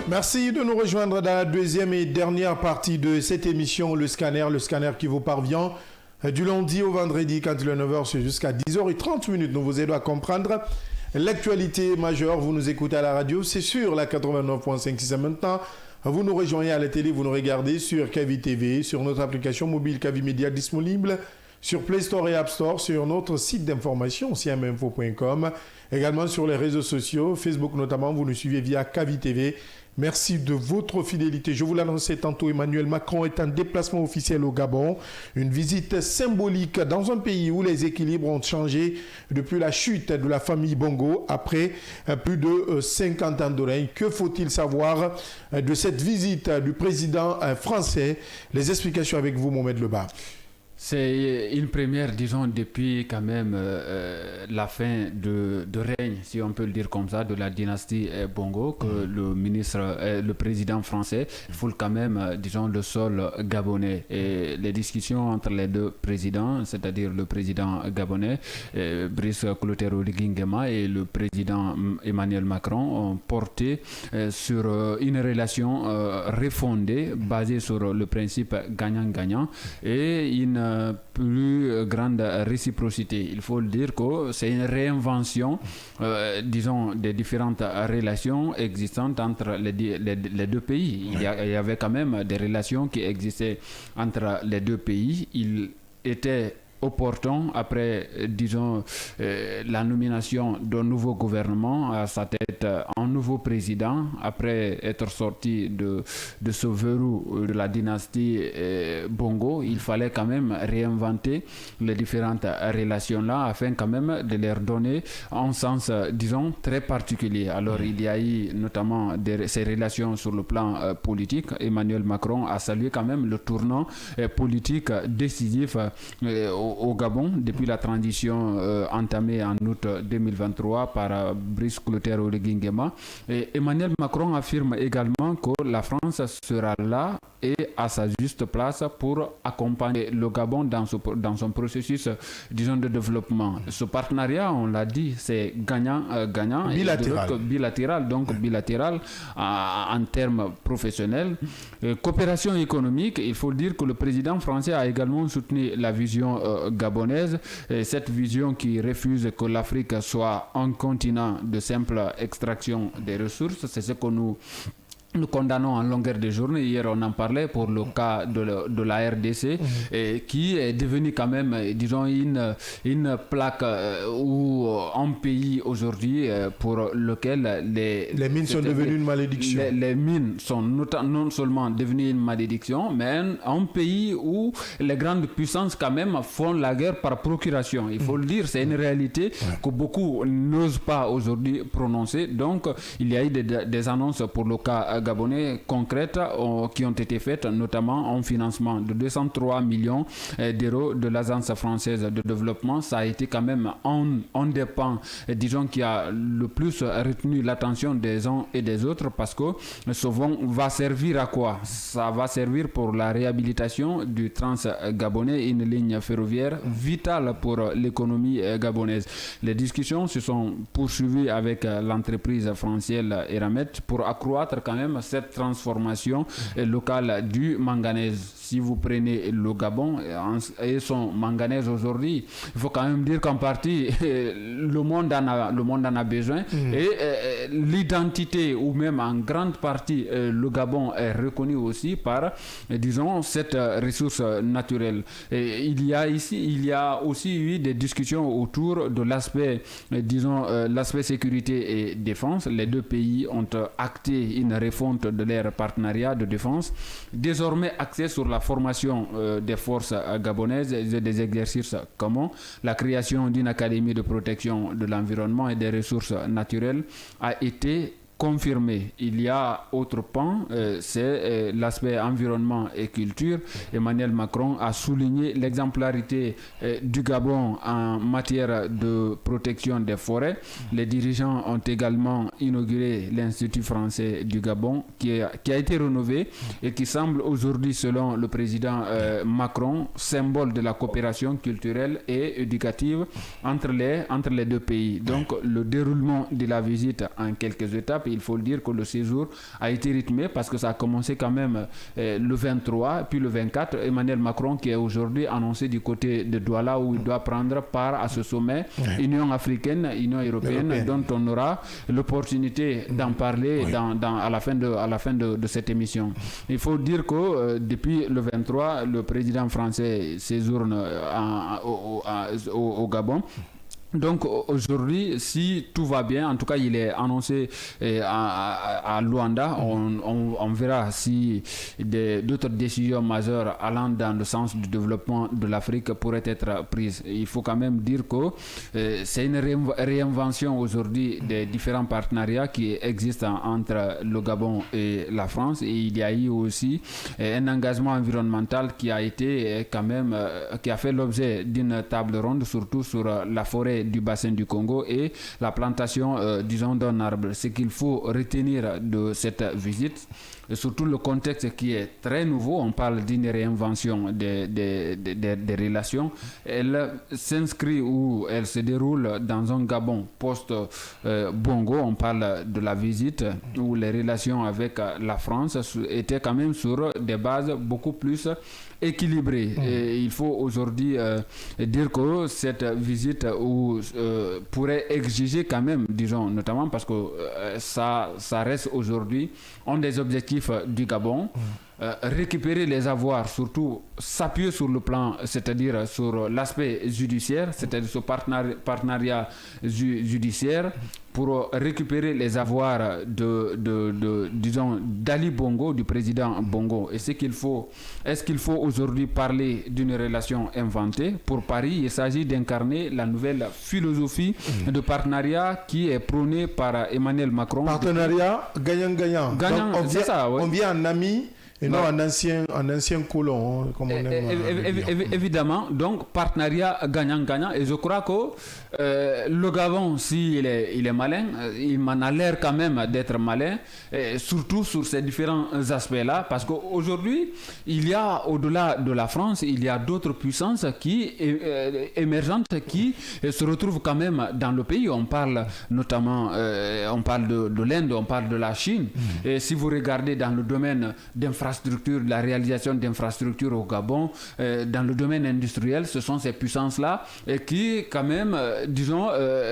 Merci de nous rejoindre dans la deuxième et dernière partie de cette émission, le scanner qui vous parvient du lundi au vendredi quand il est 9h jusqu'à 10h30. Nous vous aidons à comprendre l'actualité majeure. Vous nous écoutez à la radio, c'est sur la 89.5 si c'est maintenant. Vous nous rejoignez à la télé, vous nous regardez sur Kavi TV, sur notre application mobile Kavi Média disponible sur Play Store et App Store, sur notre site d'information, siaminfo.com, également sur les réseaux sociaux, Facebook notamment, vous nous suivez via Kavi TV. Merci de votre fidélité. Je vous l'annonçais tantôt, Emmanuel Macron est en déplacement officiel au Gabon. Une visite symbolique dans un pays où les équilibres ont changé depuis la chute de la famille Bongo après plus de 50 ans de règne. Que faut-il savoir de cette visite du président français? Les explications avec vous, Mohamed Leba. C'est une première, disons, depuis quand même la fin de règne, si on peut le dire comme ça, de la dynastie Bongo, que le président français foule quand même, disons, le sol gabonais. Et les discussions entre les deux présidents, c'est-à-dire le président gabonais, Brice Clotaire Oligui Nguema, et le président Emmanuel Macron, ont porté sur une relation refondée, basée sur le principe gagnant-gagnant, et une plus grande réciprocité. Il faut le dire que c'est une réinvention, disons, des différentes relations existantes entre les deux pays. Il y avait quand même des relations qui existaient entre les deux pays. Il était opportun, après, disons, la nomination d'un nouveau gouvernement, à sa tête un nouveau président, après être sorti de ce verrou de la dynastie Bongo, il fallait quand même réinventer les différentes relations-là afin quand même de leur donner un sens, disons, très particulier. Alors, il y a eu notamment ces relations sur le plan politique. Emmanuel Macron a salué quand même le tournant politique décisif au Gabon depuis la transition entamée en août 2023 par Brice Clotaire Oligui Nguema. Et Emmanuel Macron affirme également que la France sera là et à sa juste place pour accompagner le Gabon dans son processus, disons, de développement. Ce partenariat, on l'a dit, c'est gagnant-gagnant. Bilatéral, donc bilatéral en termes professionnels. Coopération économique, il faut dire que le président français a également soutenu la vision gabonaise, et cette vision qui refuse que l'Afrique soit un continent de simple extraction des ressources. C'est ce que nous condamnons en longueur de journée. Hier, on en parlait pour le cas de la RDC, qui est devenu quand même, disons, une plaque ou un pays aujourd'hui pour lequel les mines sont devenues une malédiction. Les mines sont non seulement devenues une malédiction, mais un pays où les grandes puissances quand même font la guerre par procuration. Il faut le dire, c'est une réalité que beaucoup n'osent pas aujourd'hui prononcer. Donc, il y a eu des annonces pour le cas gabonais concrètes qui ont été faites, notamment en financement de 203 millions d'euros de l'Agence française de développement. Ça a été quand même un des pans, disons, qui a le plus retenu l'attention des uns et des autres, parce que ce fonds va servir à quoi? Ça va servir pour la réhabilitation du Trans-Gabonais, une ligne ferroviaire vitale pour l'économie gabonaise. Les discussions se sont poursuivies avec l'entreprise française Eramet pour accroître quand même cette transformation locale du manganèse. Si vous prenez le Gabon et son manganèse aujourd'hui, il faut quand même dire qu'en partie le monde en a besoin, et l'identité, ou même en grande partie le Gabon est reconnu aussi par, disons, cette ressource naturelle. Et il y a aussi eu des discussions autour de l'aspect, disons, l'aspect sécurité et défense. Les deux pays ont acté une refonte de leur partenariat de défense, désormais axé sur la formation des forces gabonaises et des exercices communs. La création d'une académie de protection de l'environnement et des ressources naturelles a été confirmé. Il y a autre pan, c'est l'aspect environnement et culture. Emmanuel Macron a souligné l'exemplarité du Gabon en matière de protection des forêts. Les dirigeants ont également inauguré l'Institut français du Gabon, qui a été rénové et qui semble aujourd'hui, selon le président Macron, symbole de la coopération culturelle et éducative entre les deux pays. Donc, le déroulement de la visite en quelques étapes étape. Il faut le dire que le séjour a été rythmé parce que ça a commencé quand même le 23, puis le 24. Emmanuel Macron qui est aujourd'hui annoncé du côté de Douala où il doit prendre part à ce sommet Union africaine, Union européenne, dont on aura l'opportunité d'en parler à la fin de cette émission. Il faut dire que depuis le 23, le président français séjourne au Gabon. Donc aujourd'hui, si tout va bien, en tout cas il est annoncé à Luanda, on verra si d'autres décisions majeures allant dans le sens du développement de l'Afrique pourraient être prises. Il faut quand même dire que c'est une réinvention aujourd'hui des différents partenariats qui existent entre le Gabon et la France, et il y a eu aussi un engagement environnemental qui a été quand même, qui a fait l'objet d'une table ronde, surtout sur la forêt du bassin du Congo et la plantation, disons, d'un arbre. Ce qu'il faut retenir de cette visite, et surtout le contexte qui est très nouveau, on parle d'une réinvention des relations. Elle s'inscrit ou elle se déroule dans un Gabon post-Bongo. On parle de la visite où les relations avec la France étaient quand même sur des bases beaucoup plus équilibré. Et il faut aujourd'hui dire que cette visite pourrait exiger quand même, disons, notamment parce que ça reste aujourd'hui un des objectifs du Gabon, récupérer les avoirs, surtout s'appuyer sur le plan, c'est-à-dire sur l'aspect judiciaire, c'est-à-dire ce partenariat judiciaire, pour récupérer les avoirs disons, d'Ali Bongo, du président Bongo. Et est-ce qu'il faut aujourd'hui parler d'une relation inventée? Pour Paris, il s'agit d'incarner la nouvelle philosophie de partenariat qui est prônée par Emmanuel Macron. Partenariat gagnant-gagnant. C'est ça, oui. On vient en ami et non en ancien colon, comme on aime. Évidemment, donc partenariat gagnant-gagnant. Et je crois que le Gabon, s'il est malin, il m'en a l'air quand même d'être malin, surtout sur ces différents aspects-là, parce qu'aujourd'hui, il y a, au-delà de la France, il y a d'autres puissances émergentes qui se retrouvent quand même dans le pays. On parle notamment on parle de l'Inde, on parle de la Chine. Et si vous regardez dans le domaine d'infrastructure, la réalisation d'infrastructures au Gabon, dans le domaine industriel, ce sont ces puissances-là qui, quand même, disons,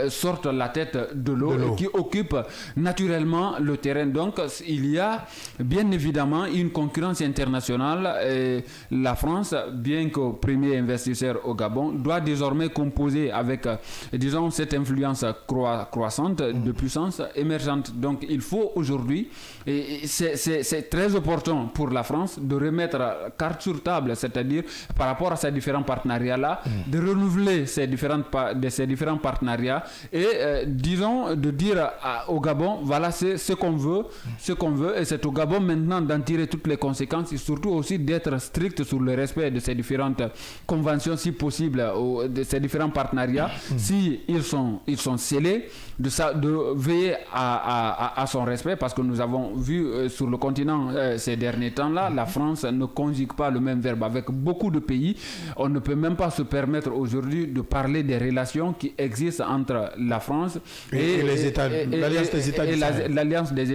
sortent la tête de l'eau et qui occupent naturellement le terrain. Donc, il y a bien évidemment une concurrence internationale. Et la France, bien que premier investisseur au Gabon, doit désormais composer avec, disons, cette influence croissante de puissances émergentes. Donc, il faut aujourd'hui, et c'est très opportun pour la France de remettre carte sur table, c'est-à-dire par rapport à ces différents partenariats-là, de renouveler ces différents partenariats et disons de dire au Gabon, voilà ce qu'on veut, et c'est au Gabon maintenant d'en tirer toutes les conséquences et surtout aussi d'être strict sur le respect de ces différentes conventions si possible, de ces différents partenariats, si ils sont scellés, de veiller à son respect, parce que nous avons vu sur le continent ces derniers temps-là, la France ne conjugue pas le même verbe avec beaucoup de pays. On ne peut même pas se permettre aujourd'hui de parler des relations qui existent entre la France et les États, l'Alliance des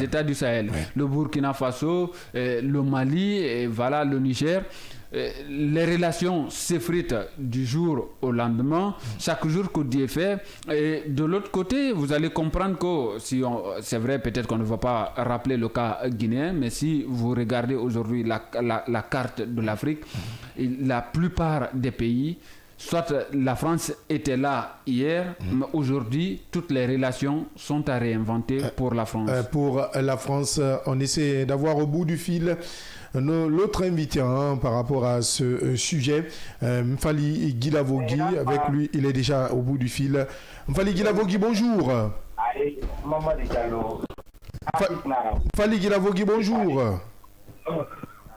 États du Sahel, le Burkina Faso, le Mali, et voilà, le Niger. Les relations s'effritent du jour au lendemain, chaque jour que Dieu fait. Et de l'autre côté, vous allez comprendre que c'est vrai, peut-être qu'on ne va pas rappeler le cas guinéen, mais si vous regardez aujourd'hui la carte de l'Afrique, la plupart des pays, soit la France était là hier, mais aujourd'hui, toutes les relations sont à réinventer pour la France. Pour la France, on essaie d'avoir au bout du fil l'autre invité par rapport à ce sujet, Mfali Guilavogui. Avec lui, il est déjà au bout du fil. Mfali Guilavogui, bonjour. Mfali Guilavogui, bonjour.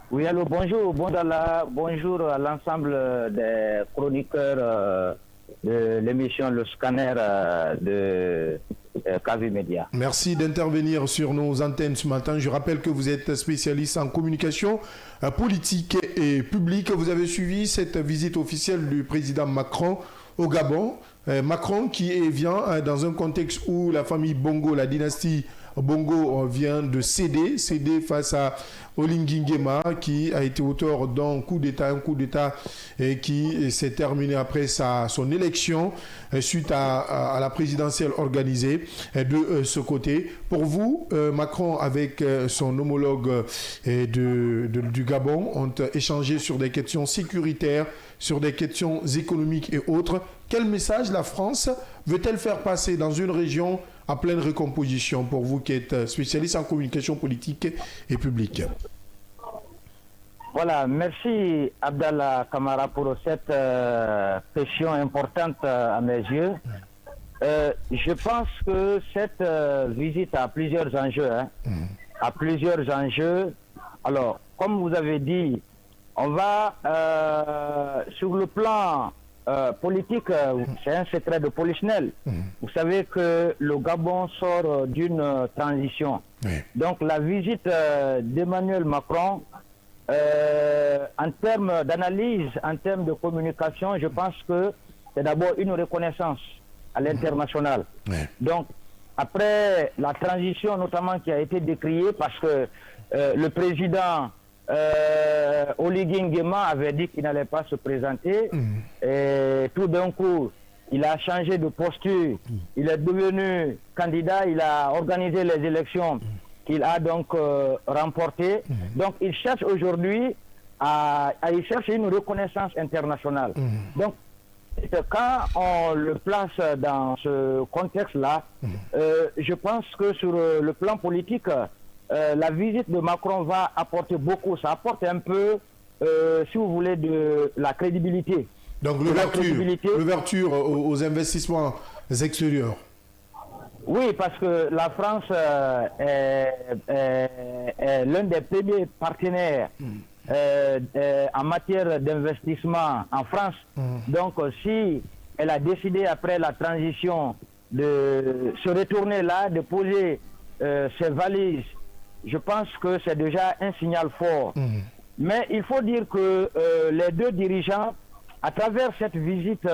Oui, allô, bonjour. Bonjour à l'ensemble des chroniqueurs de l'émission Le Scanner de Kavi Média. Merci d'intervenir sur nos antennes ce matin. Je rappelle que vous êtes spécialiste en communication politique et publique. Vous avez suivi cette visite officielle du président Macron au Gabon. Macron qui vient dans un contexte où la famille Bongo, la dynastie Bongo vient de céder face à Oligui Nguema qui a été auteur d'un coup d'État, qui s'est terminé après son élection suite à la présidentielle organisée de ce côté. Pour vous, Macron avec son homologue du Gabon ont échangé sur des questions sécuritaires, sur des questions économiques et autres. Quel message la France veut-elle faire passer dans une région en pleine recomposition, pour vous qui êtes spécialiste en communication politique et publique? Voilà, merci Abdallah Kamara pour cette question importante à mes yeux. Je pense que cette visite a plusieurs enjeux. Alors, comme vous avez dit, on va sur le plan politique, c'est un secret de polichinelle. Vous savez que le Gabon sort d'une transition. Donc la visite d'Emmanuel Macron, en termes d'analyse, en termes de communication, je pense que c'est d'abord une reconnaissance à l'international. Donc après la transition notamment qui a été décriée, parce que le président Oligui Nguema avait dit qu'il n'allait pas se présenter et tout d'un coup il a changé de posture, il est devenu candidat, il a organisé les élections qu'il a donc remportées. Donc il cherche aujourd'hui il cherche une reconnaissance internationale. Donc quand on le place dans ce contexte-là, je pense que sur le plan politique, la visite de Macron va apporter beaucoup. Ça apporte un peu, si vous voulez, de la crédibilité. Donc l'ouverture aux investissements extérieurs. Oui, parce que la France est l'un des premiers partenaires en matière d'investissement en France. Donc si elle a décidé après la transition de se retourner là, de poser ses valises, je pense que c'est déjà un signal fort. Mais il faut dire que les deux dirigeants, à travers cette visite,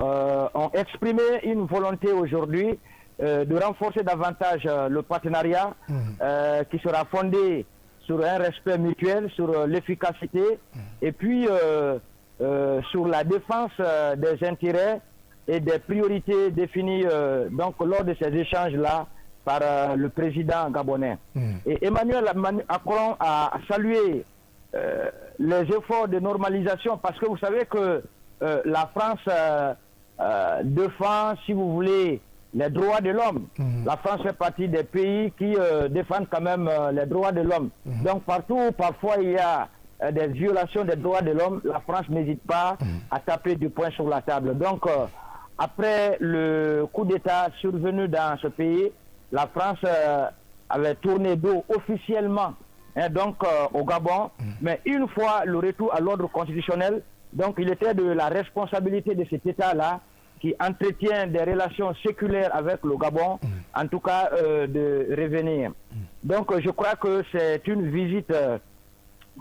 ont exprimé une volonté aujourd'hui de renforcer davantage le partenariat qui sera fondé sur un respect mutuel, sur l'efficacité et puis sur la défense des intérêts et des priorités définies donc lors de ces échanges-là par le président gabonais. Et Emmanuel Macron a salué les efforts de normalisation parce que vous savez que la France défend, si vous voulez, les droits de l'homme. La France fait partie des pays qui défendent quand même les droits de l'homme. Donc partout où parfois il y a des violations des droits de l'homme, la France n'hésite pas à taper du poing sur la table. Donc après le coup d'État survenu dans ce pays, la France avait tourné dos officiellement au Gabon, mais une fois le retour à l'ordre constitutionnel, donc il était de la responsabilité de cet État-là qui entretient des relations séculaires avec le Gabon, en tout cas de revenir. Donc je crois que c'est une visite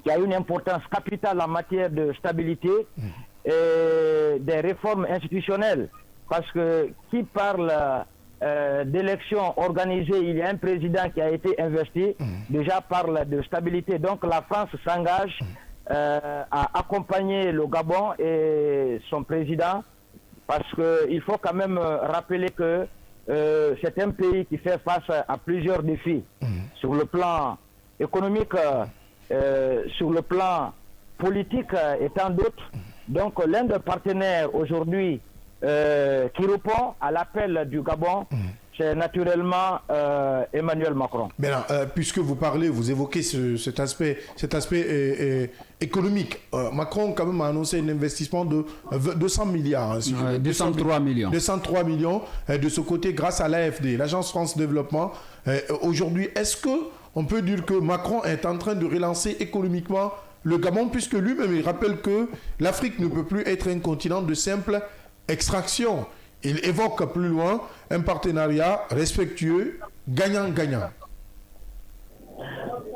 qui a une importance capitale en matière de stabilité et des réformes institutionnelles, parce que qui parle d'élections organisées, il y a un président qui a été investi, déjà parle de stabilité. Donc la France s'engage à accompagner le Gabon et son président, parce qu'il faut quand même rappeler que c'est un pays qui fait face à plusieurs défis, sur le plan économique, sur le plan politique et tant d'autres. Donc l'un des partenaires aujourd'hui qui répond à l'appel du Gabon, c'est naturellement Emmanuel Macron. Maintenant, puisque vous parlez, vous évoquez cet aspect économique. Macron quand même a annoncé un investissement de 200 milliards. 203 millions. 203 millions de ce côté grâce à l'AFD, l'Agence France Développement. Aujourd'hui, est-ce qu'on peut dire que Macron est en train de relancer économiquement le Gabon, puisque lui-même il rappelle que l'Afrique ne peut plus être un continent de simple extraction. Il évoque plus loin un partenariat respectueux, gagnant-gagnant.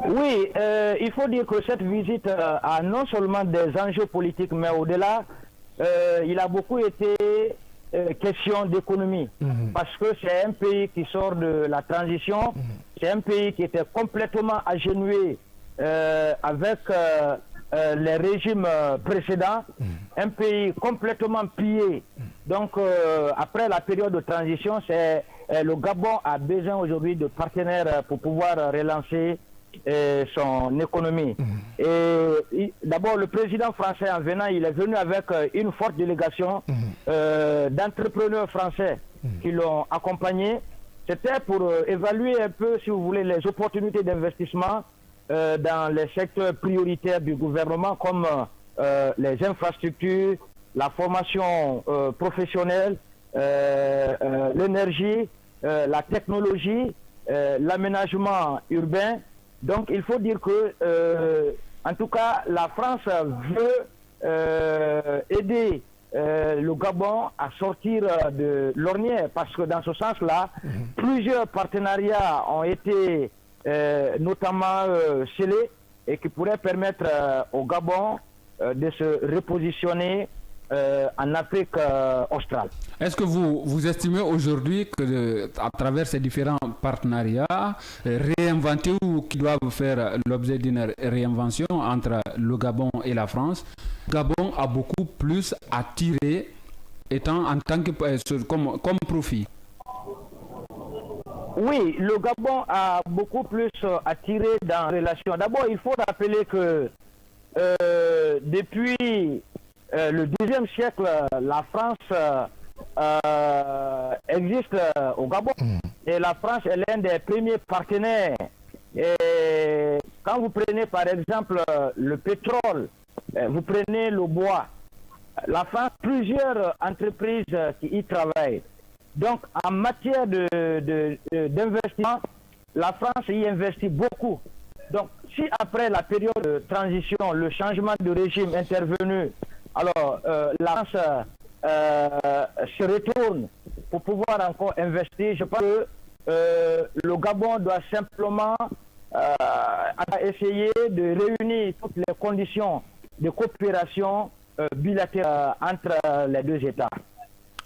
Oui, il faut dire que cette visite a non seulement des enjeux politiques, mais au-delà, il a beaucoup été question d'économie. Parce que c'est un pays qui sort de la transition, c'est un pays qui était complètement agenouillé avec les régimes précédents, un pays complètement pillé. Donc, après la période de transition, le Gabon a besoin aujourd'hui de partenaires pour pouvoir relancer son économie. Et d'abord, le président français, en venant, il est venu avec une forte délégation d'entrepreneurs français qui l'ont accompagné. C'était pour évaluer un peu, si vous voulez, les opportunités d'investissement dans les secteurs prioritaires du gouvernement, comme les infrastructures, la formation professionnelle, l'énergie, la technologie, l'aménagement urbain. Donc il faut dire que, en tout cas, la France veut aider le Gabon à sortir de l'ornière, parce que dans ce sens-là, plusieurs partenariats ont été notamment scellés et qui pourraient permettre au Gabon de se repositionner en Afrique australe. Est-ce que vous estimez aujourd'hui que à travers ces différents partenariats réinventés ou qui doivent faire l'objet d'une réinvention entre le Gabon et la France, le Gabon a beaucoup plus à tirer étant en tant que comme profit? Oui, le Gabon a beaucoup plus à tirer dans la relation. D'abord, il faut rappeler que depuis le XIe siècle, la France existe au Gabon. Et la France est l'un des premiers partenaires. Et quand vous prenez par exemple le pétrole, vous prenez le bois, la France, plusieurs entreprises qui y travaillent. Donc en matière d'investissement, la France y investit beaucoup. Donc si après la période de transition, le changement de régime intervenu, alors la France se retourne pour pouvoir encore investir, je pense que le Gabon doit simplement essayer de réunir toutes les conditions de coopération bilatérale entre les deux États.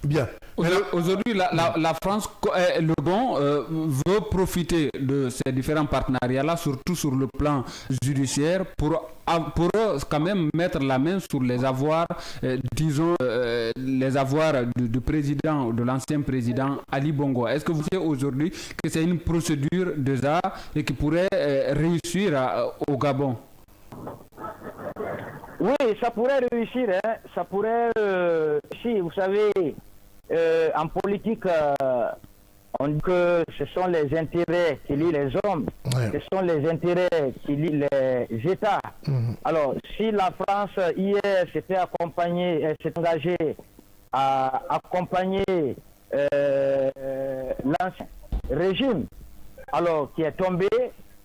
Bien. Aujourd'hui, la France, le Gabon veut profiter de ces différents partenariats-là, surtout sur le plan judiciaire, pour quand même mettre la main sur les avoirs, disons, les avoirs du président, de l'ancien président Ali Bongo. Est-ce que vous savez aujourd'hui que c'est une procédure déjà et qui pourrait réussir au Gabon? Oui, ça pourrait réussir. Hein. Ça pourrait, si vous savez, en politique, on dit que ce sont les intérêts qui lient les hommes, ce sont les intérêts qui lient les États. Alors, si la France hier s'était accompagnée, elle s'est engagée à accompagner l'ancien régime, alors qui est tombé,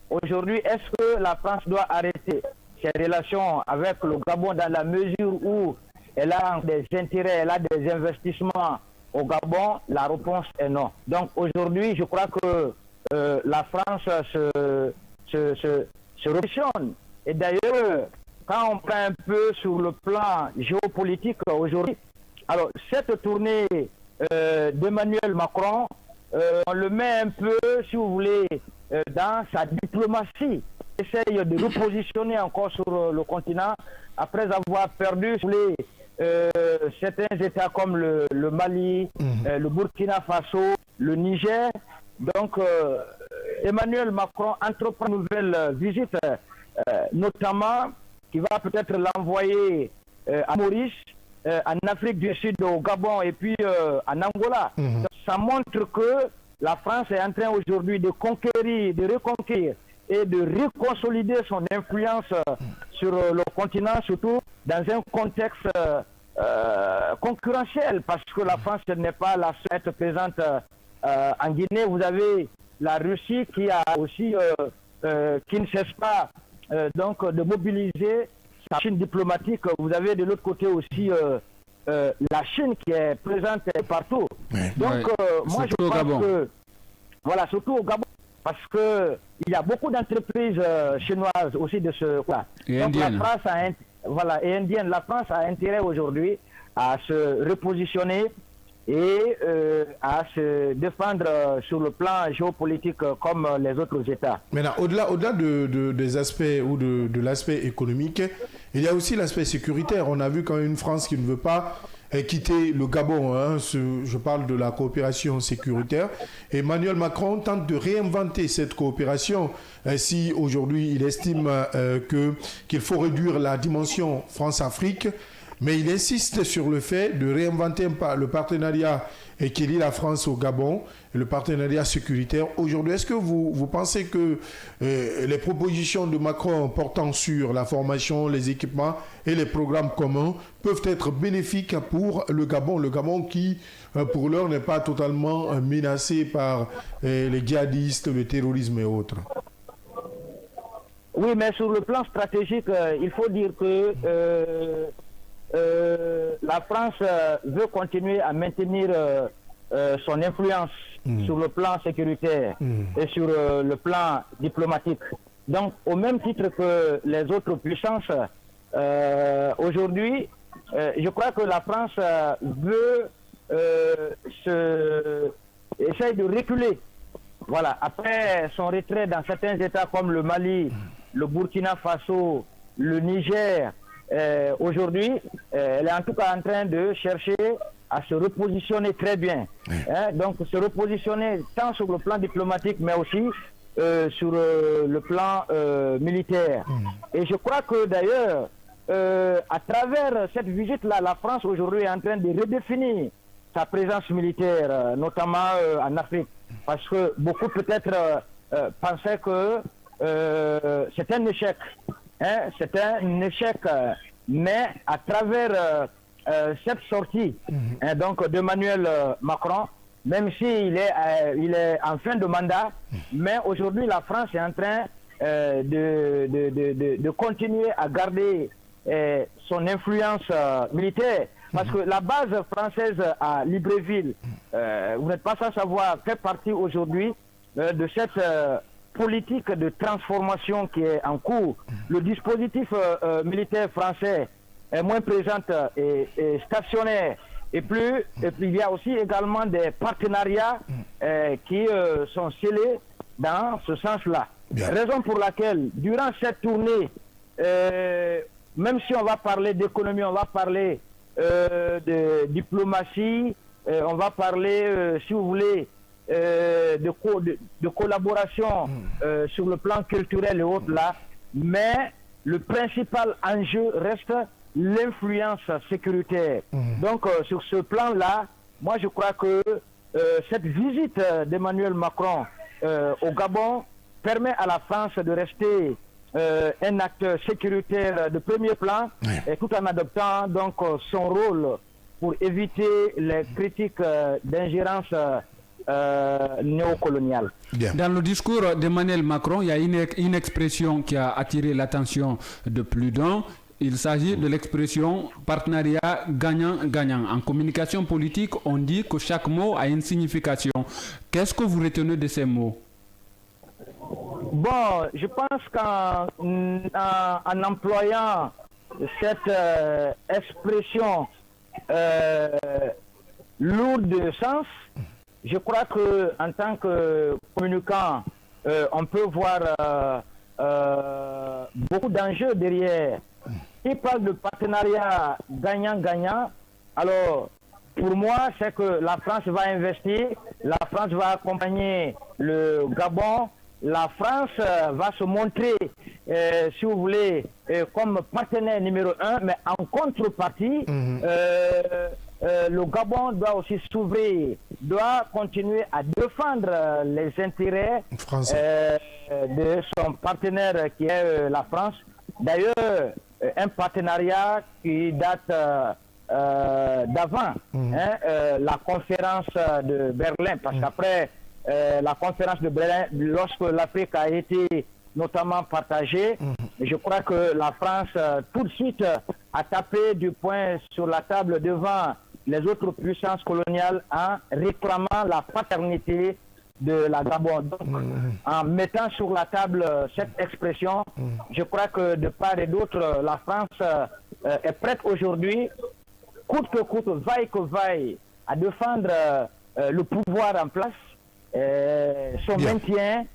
aujourd'hui, est-ce que la France doit arrêter ses relations avec le Gabon dans la mesure où elle a des intérêts, elle a des investissements au Gabon? La réponse est non. Donc aujourd'hui, je crois que la France se repositionne. Et d'ailleurs, quand on prend un peu sur le plan géopolitique aujourd'hui, alors cette tournée d'Emmanuel Macron, on le met un peu, si vous voulez, dans sa diplomatie. Essaye de repositionner encore sur le continent après avoir perdu certains États comme le Mali, le Burkina Faso, le Niger. Donc Emmanuel Macron entreprend une nouvelle visite, notamment qui va peut-être l'envoyer à Maurice, en Afrique du Sud, au Gabon et puis en Angola. Donc, ça montre que la France est en train aujourd'hui de conquérir, de reconquérir et de reconsolider son influence sur le continent, surtout dans un contexte concurrentiel, parce que la France n'est pas la seule à être présente en Guinée. Vous avez la Russie qui a aussi, qui ne cesse pas donc de mobiliser sa Chine diplomatique. Vous avez de l'autre côté aussi la Chine qui est présente partout. Donc moi je pense que, voilà, surtout au Gabon, parce que il y a beaucoup d'entreprises chinoises aussi de ce quoi. Donc la France a, voilà, et indienne, la France a intérêt aujourd'hui à se repositionner et à se défendre sur le plan géopolitique comme les autres États. Maintenant, au-delà des aspects ou de l'aspect économique, il y a aussi l'aspect sécuritaire. On a vu quand même une France qui ne veut pas quitter le Gabon. Hein, je parle de la coopération sécuritaire. Emmanuel Macron tente de réinventer cette coopération. Si aujourd'hui il estime qu'il faut réduire la dimension France-Afrique, mais il insiste sur le fait de réinventer le partenariat qui lie la France au Gabon, le partenariat sécuritaire. Aujourd'hui, est-ce que vous pensez que les propositions de Macron portant sur la formation, les équipements et les programmes communs peuvent être bénéfiques pour le Gabon qui, pour l'heure, n'est pas totalement menacé par les djihadistes, le terrorisme et autres? Oui, mais sur le plan stratégique, il faut dire que la France veut continuer à maintenir son influence sur le plan sécuritaire et sur le plan diplomatique. Donc, au même titre que les autres puissances, aujourd'hui, je crois que la France veut essayer de reculer. Voilà, après son retrait dans certains États comme le Mali, le Burkina Faso, le Niger, aujourd'hui, elle est en tout cas en train de chercher à se repositionner très bien. Hein, donc, se repositionner tant sur le plan diplomatique, mais aussi sur le plan militaire. Et je crois que d'ailleurs, à travers cette visite-là, la France aujourd'hui est en train de redéfinir sa présence militaire, notamment en Afrique. Parce que beaucoup peut-être pensaient que c'est un échec. Hein, c'est un échec, mais à travers cette sortie donc d'Emmanuel Macron, même s'il est en fin de mandat, mais aujourd'hui la France est en train de continuer à garder son influence militaire. Parce que la base française à Libreville, vous n'êtes pas sans savoir, fait partie aujourd'hui de cette politique de transformation qui est en cours. Le dispositif militaire français est moins présent et stationnaire. Et puis il y a aussi également des partenariats qui sont scellés dans ce sens-là. Raison pour laquelle, durant cette tournée, même si on va parler d'économie, on va parler de diplomatie, on va parler, si vous voulez, de collaboration sur le plan culturel et autres là, mais le principal enjeu reste l'influence sécuritaire. Donc sur ce plan-là, moi je crois que cette visite d'Emmanuel Macron au Gabon permet à la France de rester un acteur sécuritaire de premier plan, et tout en adoptant donc son rôle pour éviter les critiques d'ingérence néocoloniale. Dans le discours d'Emmanuel Macron, il y a une expression qui a attiré l'attention de plus d'un. Il s'agit de l'expression partenariat gagnant-gagnant. En communication politique, on dit que chaque mot a une signification. Qu'est-ce que vous retenez de ces mots? Bon, je pense qu'en employant cette expression lourde de sens, je crois que en tant que communicant, on peut voir beaucoup d'enjeux derrière. Il parle de partenariat gagnant-gagnant. Alors, pour moi, c'est que la France va investir, la France va accompagner le Gabon, la France va se montrer, si vous voulez, comme partenaire numéro 1, mais en contrepartie, le Gabon doit aussi s'ouvrir, doit continuer à défendre les intérêts de son partenaire qui est la France. D'ailleurs, un partenariat qui date d'avant la conférence de Berlin, parce qu'après la conférence de Berlin, lorsque l'Afrique a été notamment partagée, je crois que la France tout de suite a tapé du poing sur la table devant les autres puissances coloniales en réclamant la paternité de la Gabon. Donc, en mettant sur la table cette expression, je crois que de part et d'autre, la France est prête aujourd'hui, coûte que coûte, vaille que vaille, à défendre le pouvoir en place, son maintien,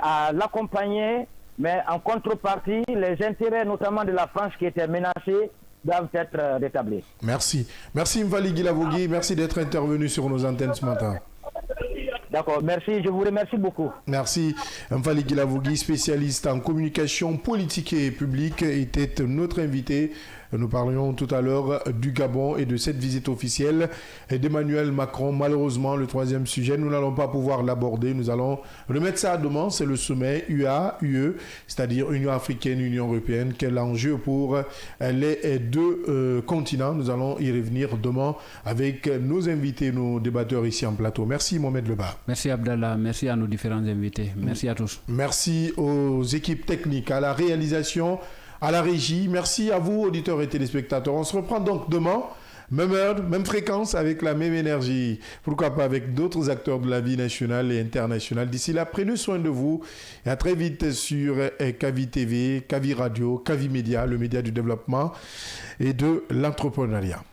à l'accompagner, mais en contrepartie, les intérêts notamment de la France qui étaient menacés doivent être rétablis. Merci. Merci Mfali Guilavogui, merci d'être intervenu sur nos antennes ce matin. D'accord, merci, je vous remercie beaucoup. Merci. Mfali Guilavogui, spécialiste en communication politique et publique, était notre invité. Nous parlions tout à l'heure du Gabon et de cette visite officielle d'Emmanuel Macron. Malheureusement, le troisième sujet, nous n'allons pas pouvoir l'aborder. Nous allons remettre ça à demain. C'est le sommet UA-UE, c'est-à-dire Union africaine, Union européenne. Quel enjeu pour les deux continents. Nous allons y revenir demain avec nos invités, nos débatteurs ici en plateau. Merci Mohamed Leba. Merci Abdallah. Merci à nos différents invités. Merci à tous. Merci aux équipes techniques, à la réalisation, à la régie. Merci à vous, auditeurs et téléspectateurs. On se reprend donc demain, même heure, même fréquence, avec la même énergie. Pourquoi pas avec d'autres acteurs de la vie nationale et internationale. D'ici là, prenez soin de vous et à très vite sur Kavi TV, Kavi Radio, Kavi Média, le média du développement et de l'entrepreneuriat.